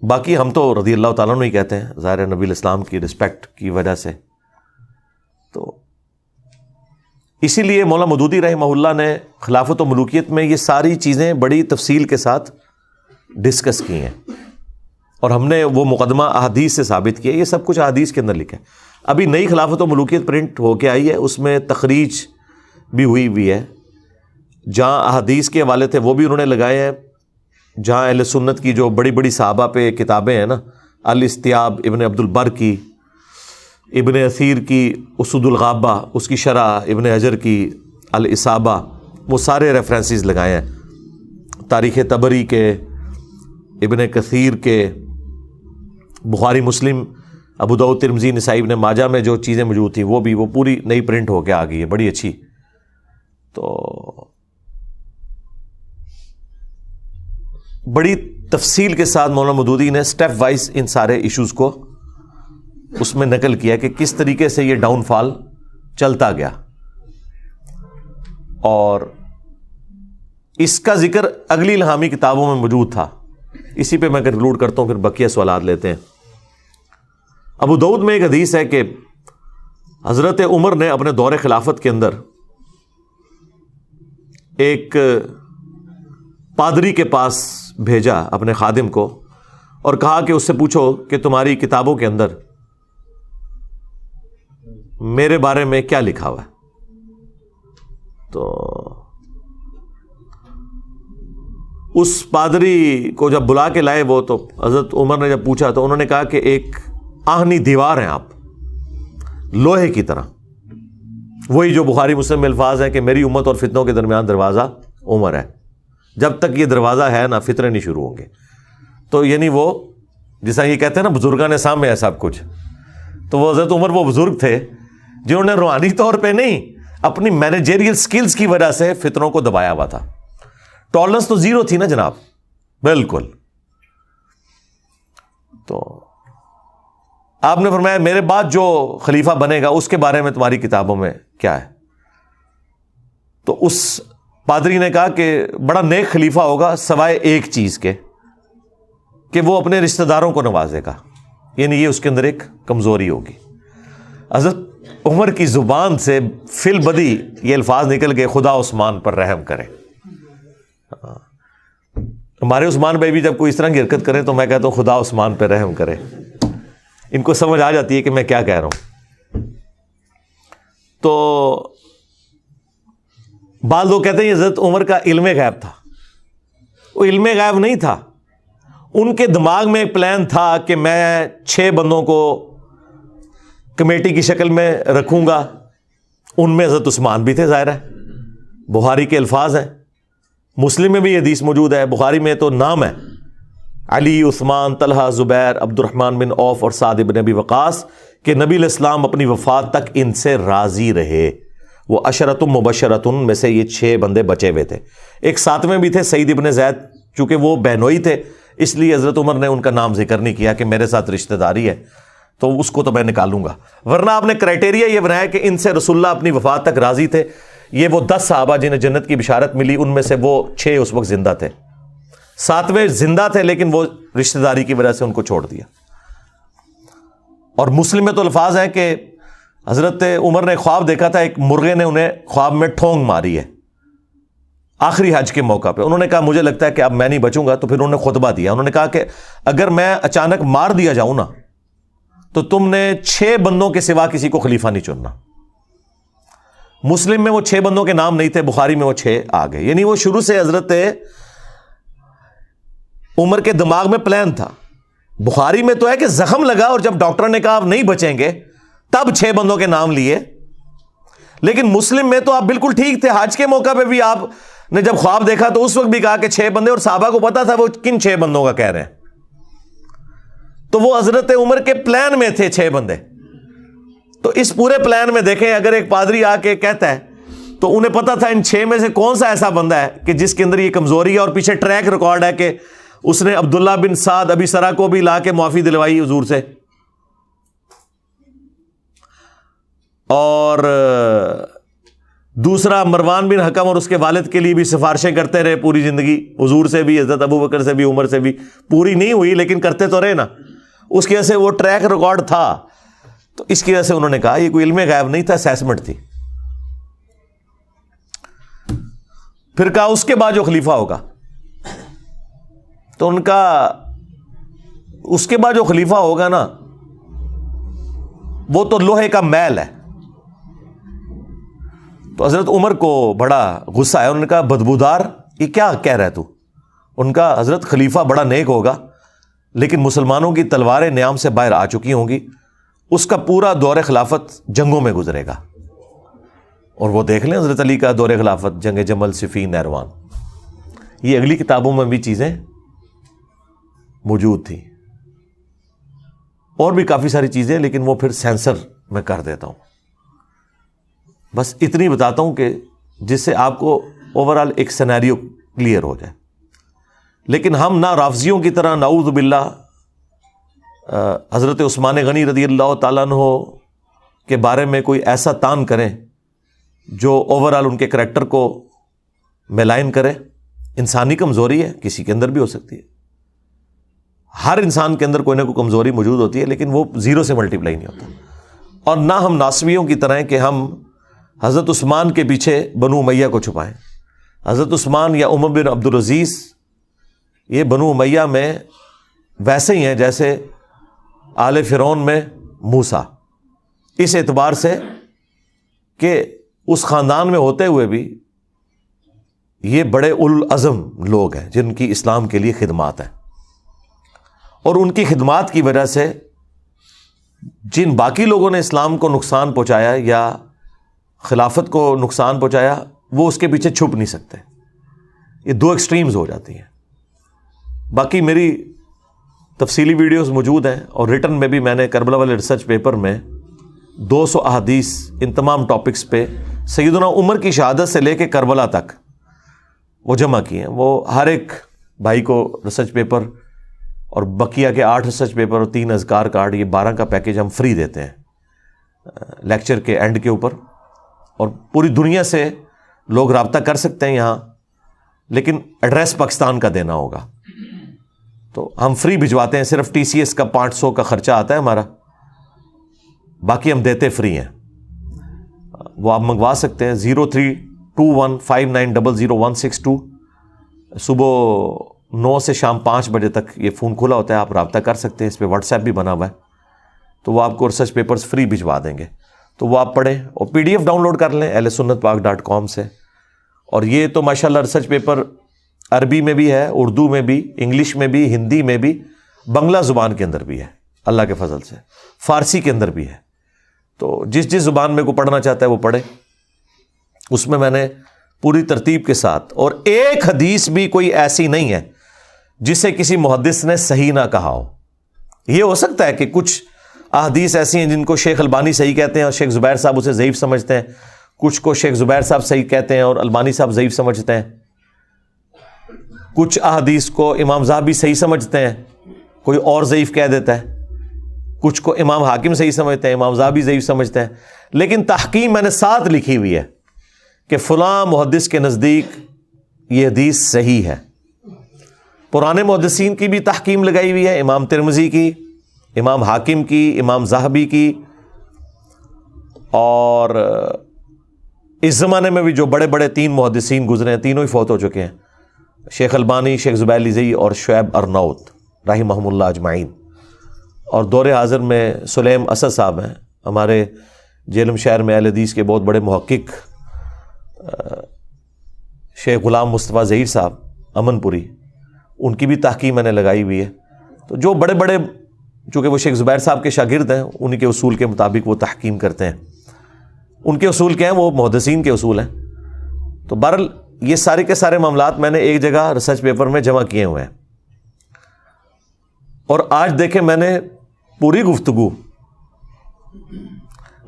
باقی ہم تو رضی اللہ تعالیٰ عنہ ہی کہتے ہیں، ظاہر نبی الاسلام کی رسپیکٹ کی وجہ سے. تو اسی لیے مولانا مودودی رحمہ اللہ نے خلافت و ملوکیت میں یہ ساری چیزیں بڑی تفصیل کے ساتھ ڈسکس کی ہیں، اور ہم نے وہ مقدمہ احادیث سے ثابت کیا. یہ سب کچھ احادیث کے اندر لکھا ہے. ابھی نئی خلافت و ملوکیت پرنٹ ہو کے آئی ہے، اس میں تخریج بھی ہوئی ہے. جہاں احادیث کے حوالے تھے وہ بھی انہوں نے لگائے ہیں، جہاں اہل سنت کی جو بڑی بڑی صحابہ پہ کتابیں ہیں نا، الاستیاب ابن عبد البر کی، ابن اثیر کی اسود الغابہ، اس کی شرح ابن حجر کی الاصابہ، وہ سارے ریفرنسز لگائے ہیں. تاریخ طبری کے، ابن کثیر کے، بخاری مسلم، ابو داؤد ترمذی نسائی ابن ماجہ میں جو چیزیں موجود تھیں وہ پوری نئی پرنٹ ہو کے آ گئی ہے، بڑی اچھی. تو بڑی تفصیل کے ساتھ مولانا مودودی نے سٹیپ وائز ان سارے ایشوز کو اس میں نقل کیا کہ کس طریقے سے یہ ڈاؤن فال چلتا گیا. اور اس کا ذکر اگلی الہامی کتابوں میں موجود تھا. اسی پہ میں کنکلوڈ کرتا ہوں، پھر بقیہ سوالات لیتے ہیں. ابو داؤد میں ایک حدیث ہے کہ حضرت عمر نے اپنے دور خلافت کے اندر ایک پادری کے پاس بھیجا اپنے خادم کو اور کہا کہ اس سے پوچھو کہ تمہاری کتابوں کے اندر میرے بارے میں کیا لکھا ہوا ہے. تو اس پادری کو جب بلا کے لائے وہ، تو حضرت عمر نے جب پوچھا تو انہوں نے کہا کہ ایک آہنی دیوار ہیں آپ، لوہے کی طرح. وہی جو بخاری مسلم میں الفاظ ہیں کہ میری امت اور فتنوں کے درمیان دروازہ عمر ہے، جب تک یہ دروازہ ہے نا فتنے نہیں شروع ہوں گے. تو یعنی وہ جیسا یہ کہتے ہیں نا بزرگان سامنے ہے سب کچھ، تو وہ حضرت عمر وہ بزرگ تھے جنہوں نے روحانی طور پہ نہیں اپنی مینیجریل سکلز کی وجہ سے فتنوں کو دبایا ہوا تھا. ٹالرنس تو زیرو تھی نا جناب, بالکل. تو آپ نے فرمایا میرے بعد جو خلیفہ بنے گا اس کے بارے میں تمہاری کتابوں میں کیا ہے؟ تو اس پادری نے کہا کہ بڑا نیک خلیفہ ہوگا سوائے ایک چیز کے, کہ وہ اپنے رشتہ داروں کو نوازے گا, یعنی یہ اس کے اندر ایک کمزوری ہوگی. حضرت عمر کی زبان سے فی البدی یہ الفاظ نکل گئے, خدا عثمان پر رحم کرے. ہمارے عثمان بھائی بھی جب کوئی اس طرح کی حرکت کرے تو میں کہتا ہوں خدا عثمان پہ رحم کرے. ان کو سمجھ آ جاتی ہے کہ میں کیا کہہ رہا ہوں. تو بعض لوگ کہتے ہیں یہ حضرت عمر کا علم غیب تھا. وہ علم غیب نہیں تھا, ان کے دماغ میں ایک پلان تھا کہ میں 6 بندوں کو کمیٹی کی شکل میں رکھوں گا. ان میں حضرت عثمان بھی تھے, ظاہر ہے, بخاری کے الفاظ ہیں, مسلم میں بھی حدیث موجود ہے, بخاری میں تو نام ہے علی, عثمان, طلحہ, زبیر, عبد الرحمن بن عوف اور سعد بن ابی وقاص, کہ نبی علیہ السلام اپنی وفات تک ان سے راضی رہے. وہ عشرۃ مبشرۃ میں سے یہ 6 بندے بچے ہوئے تھے. ایک 7ویں بھی تھے سعید ابن زید, چونکہ وہ بہنوئی تھے اس لیے حضرت عمر نے ان کا نام ذکر نہیں کیا کہ میرے ساتھ رشتہ داری ہے تو اس کو تو میں نکالوں گا. ورنہ آپ نے کرائٹیریا یہ بنایا کہ ان سے رسول اللہ اپنی وفات تک راضی تھے. یہ وہ 10 صحابہ جنہیں جنت کی بشارت ملی, ان میں سے وہ 6 اس وقت زندہ تھے, 7ویں زندہ تھے لیکن وہ رشتہ داری کی وجہ سے ان کو چھوڑ دیا. اور مسلم میں تو الفاظ ہیں کہ حضرت عمر نے خواب دیکھا تھا, ایک مرغے نے انہیں خواب میں ٹھونگ ماری ہے آخری حج کے موقع پہ. انہوں نے کہا مجھے لگتا ہے کہ اب میں نہیں بچوں گا. تو پھر انہوں نے خطبہ دیا, انہوں نے کہا کہ اگر میں اچانک مار دیا جاؤں نا تو تم نے 6 بندوں کے سوا کسی کو خلیفہ نہیں چننا. مسلم میں وہ 6 بندوں کے نام نہیں تھے, بخاری میں وہ 6 آ گئے. یعنی وہ شروع سے حضرت عمر کے دماغ میں پلان تھا. بخاری میں تو ہے کہ زخم لگا اور جب ڈاکٹر نے کہا آپ نہیں بچیں گے تب 6 بندوں کے نام لیے. لیکن مسلم میں تو آپ بالکل ٹھیک تھے, حج کے موقع پہ بھی آپ نے جب خواب دیکھا تو اس وقت بھی کہا کہ 6 بندے, اور صحابہ کو پتا تھا وہ کن 6 بندوں کا کہہ رہے ہیں. تو وہ حضرت عمر کے پلان میں تھے 6 بندے. تو اس پورے پلان میں دیکھیں اگر ایک پادری آ کے کہتا ہے تو انہیں پتا تھا ان 6 میں سے کون سا ایسا بندہ ہے کہ جس کے اندر یہ کمزوری ہے, اور پیچھے ٹریک ریکارڈ ہے کہ اس نے عبداللہ بن سعد ابی سرا کو بھی لا کے معافی دلوائی حضور سے, اور دوسرا مروان بن حکم اور اس کے والد کے لیے بھی سفارشیں کرتے رہے پوری زندگی, حضور سے بھی, حضرت ابو بکر سے بھی, عمر سے بھی. پوری نہیں ہوئی لیکن کرتے تو رہے نا. اس کی وجہ سے وہ ٹریک ریکارڈ تھا. تو اس کی وجہ سے انہوں نے کہا یہ کوئی علم غیب نہیں تھا, اسیسمنٹ تھی. پھر کہا اس کے بعد جو خلیفہ ہوگا, تو ان کا اس کے بعد جو خلیفہ ہوگا نا وہ تو لوہے کا میل ہے. تو حضرت عمر کو بڑا غصہ آیا, انہوں نے کہا بدبودار, یہ کیا کہہ رہا ہے تو؟ ان کا حضرت خلیفہ بڑا نیک ہوگا لیکن مسلمانوں کی تلواریں نیام سے باہر آ چکی ہوں گی, اس کا پورا دور خلافت جنگوں میں گزرے گا. اور وہ دیکھ لیں حضرت علی کا دور خلافت, جنگ جمل, صفین, نہروان, یہ اگلی کتابوں میں بھی چیزیں موجود تھیں, اور بھی کافی ساری چیزیں, لیکن وہ پھر سینسر میں کر دیتا ہوں. بس اتنی بتاتا ہوں کہ جس سے آپ کو اوورال ایک سینیریو کلیئر ہو جائے. لیکن ہم نہ رافضیوں کی طرح نعوذ باللہ حضرت عثمان غنی رضی اللہ تعالیٰ عنہ کے بارے میں کوئی ایسا تان کریں جو اوورال ان کے کریکٹر کو میلائن کرے. انسانی کمزوری ہے, کسی کے اندر بھی ہو سکتی ہے, ہر انسان کے اندر کوئی نہ کوئی کمزوری موجود ہوتی ہے, لیکن وہ 0 سے ملٹیپلائی نہیں ہوتا. اور نہ ہم ناسویوں کی طرح کہ ہم حضرت عثمان کے پیچھے بنو امیہ کو چھپائیں. حضرت عثمان یا عمر بن عبد العزیز یہ بنو امیہ میں ویسے ہی ہیں جیسے آل فرعون میں موسیٰ, اس اعتبار سے کہ اس خاندان میں ہوتے ہوئے بھی یہ بڑے العزم لوگ ہیں جن کی اسلام کے لیے خدمات ہیں, اور ان کی خدمات کی وجہ سے جن باقی لوگوں نے اسلام کو نقصان پہنچایا یا خلافت کو نقصان پہنچایا وہ اس کے پیچھے چھپ نہیں سکتے. یہ 2 ایکسٹریمز ہو جاتی ہیں. باقی میری تفصیلی ویڈیوز موجود ہیں, اور ریٹن میں بھی میں نے کربلا والے ریسرچ پیپر میں 200 احادیث ان تمام ٹاپکس پہ سیدنا عمر کی شہادت سے لے کے کربلا تک وہ جمع کیے ہیں. وہ ہر ایک بھائی کو ریسرچ پیپر اور بقیہ کے 8 ریسرچ پیپر اور 3 اذکار کارڈ، یہ 12 کا پیکیج ہم فری دیتے ہیں لیکچر کے اینڈ کے اوپر. اور پوری دنیا سے لوگ رابطہ کر سکتے ہیں یہاں، لیکن ایڈریس پاکستان کا دینا ہوگا. تو ہم فری بھجواتے ہیں، صرف TCS کا 500 کا خرچہ آتا ہے ہمارا، باقی ہم دیتے فری ہیں. وہ آپ منگوا سکتے ہیں 032159000162. صبح 9 سے شام 5 بجے تک یہ فون کھلا ہوتا ہے، آپ رابطہ کر سکتے ہیں. اس پہ واٹس ایپ بھی بنا ہوا ہے، تو وہ آپ کو ریسرچ پیپرز فری بھجوا دیں گے. تو وہ آپ پڑھیں اور PDF ڈاؤن لوڈ کر لیں ahlsunnatpak.com سے. اور یہ تو ماشاءاللہ ریسرچ پیپر عربی میں بھی ہے، اردو میں بھی، انگلش میں بھی، ہندی میں بھی، بنگلہ زبان کے اندر بھی ہے اللہ کے فضل سے، فارسی کے اندر بھی ہے. تو جس زبان میں کو پڑھنا چاہتا ہے وہ پڑھے. اس میں نے پوری ترتیب کے ساتھ، اور ایک حدیث بھی کوئی ایسی نہیں ہے جسے کسی محدث نے صحیح نہ کہا ہو. یہ ہو سکتا ہے کہ کچھ احادیث ایسی ہیں جن کو شیخ البانی صحیح کہتے ہیں اور شیخ زبیر صاحب اسے ضعیف سمجھتے ہیں، کچھ کو شیخ زبیر صاحب صحیح کہتے ہیں اور البانی صاحب ضعیف سمجھتے ہیں، کچھ احادیث کو امام ذہبی صحیح سمجھتے ہیں، کوئی اور ضعیف کہہ دیتا ہے، کچھ کو امام حاکم صحیح سمجھتے ہیں، امام ذہبی ضعیف سمجھتے ہیں. لیکن تحقیم میں نے ساتھ لکھی ہوئی ہے کہ فلاں محدث کے نزدیک یہ حدیث صحیح ہے. پرانے محدثین کی بھی تحقیم لگائی ہوئی ہے، امام ترمذی کی، امام حاکم کی، امام ذہبی کی. اور اس زمانے میں بھی جو بڑے بڑے 3 محدثین گزرے ہیں، تینوں ہی فوت ہو چکے ہیں، شیخ البانی، شیخ زبیر لیزئی اور شعیب ارناؤت رحمہم اللہ اجمعین. اور دور حاضر میں سلیم اسد صاحب ہیں، ہمارے جیلم شہر میں اہل حدیث کے بہت بڑے محقق. شیخ غلام مصطفیٰ ظہیر صاحب امن پوری، ان کی بھی تحقیق میں نے لگائی ہوئی ہے. تو جو بڑے بڑے، چونکہ وہ شیخ زبیر صاحب کے شاگرد ہیں، انہی کے اصول کے مطابق وہ تحقیم کرتے ہیں. ان کے اصول کیا ہیں؟ وہ محدثین کے اصول ہیں. تو بہرحال یہ سارے کے سارے معاملات میں نے ایک جگہ ریسرچ پیپر میں جمع کیے ہوئے ہیں. اور آج دیکھیں میں نے پوری گفتگو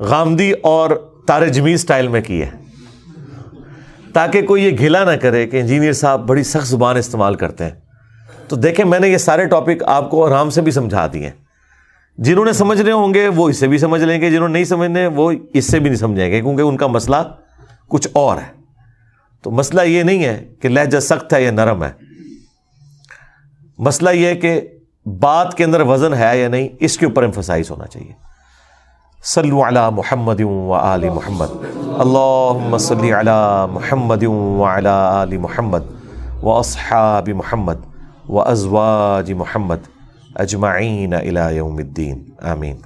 غامدی اور طارق جمیل سٹائل میں کی ہے، تاکہ کوئی یہ گھلا نہ کرے کہ انجینئر صاحب بڑی سخت زبان استعمال کرتے ہیں. تو دیکھیں میں نے یہ سارے ٹاپک آپ کو آرام سے بھی سمجھا دیے. جنہوں نے سمجھنے ہوں گے وہ اس سے بھی سمجھ لیں گے، جنہوں نے نہیں سمجھنے وہ اس سے بھی نہیں سمجھیں گے، کیونکہ ان کا مسئلہ کچھ اور ہے. تو مسئلہ یہ نہیں ہے کہ لہجہ سخت ہے یا نرم ہے، مسئلہ یہ ہے کہ بات کے اندر وزن ہے یا نہیں، اس کے اوپر ایمفسائز ہونا چاہیے. صلو علی محمد و آل محمد، اللہم صلی علی محمد و علی آل محمد و اصحاب محمد و ازواج محمد اجمعین الی یوم الدین، آمین.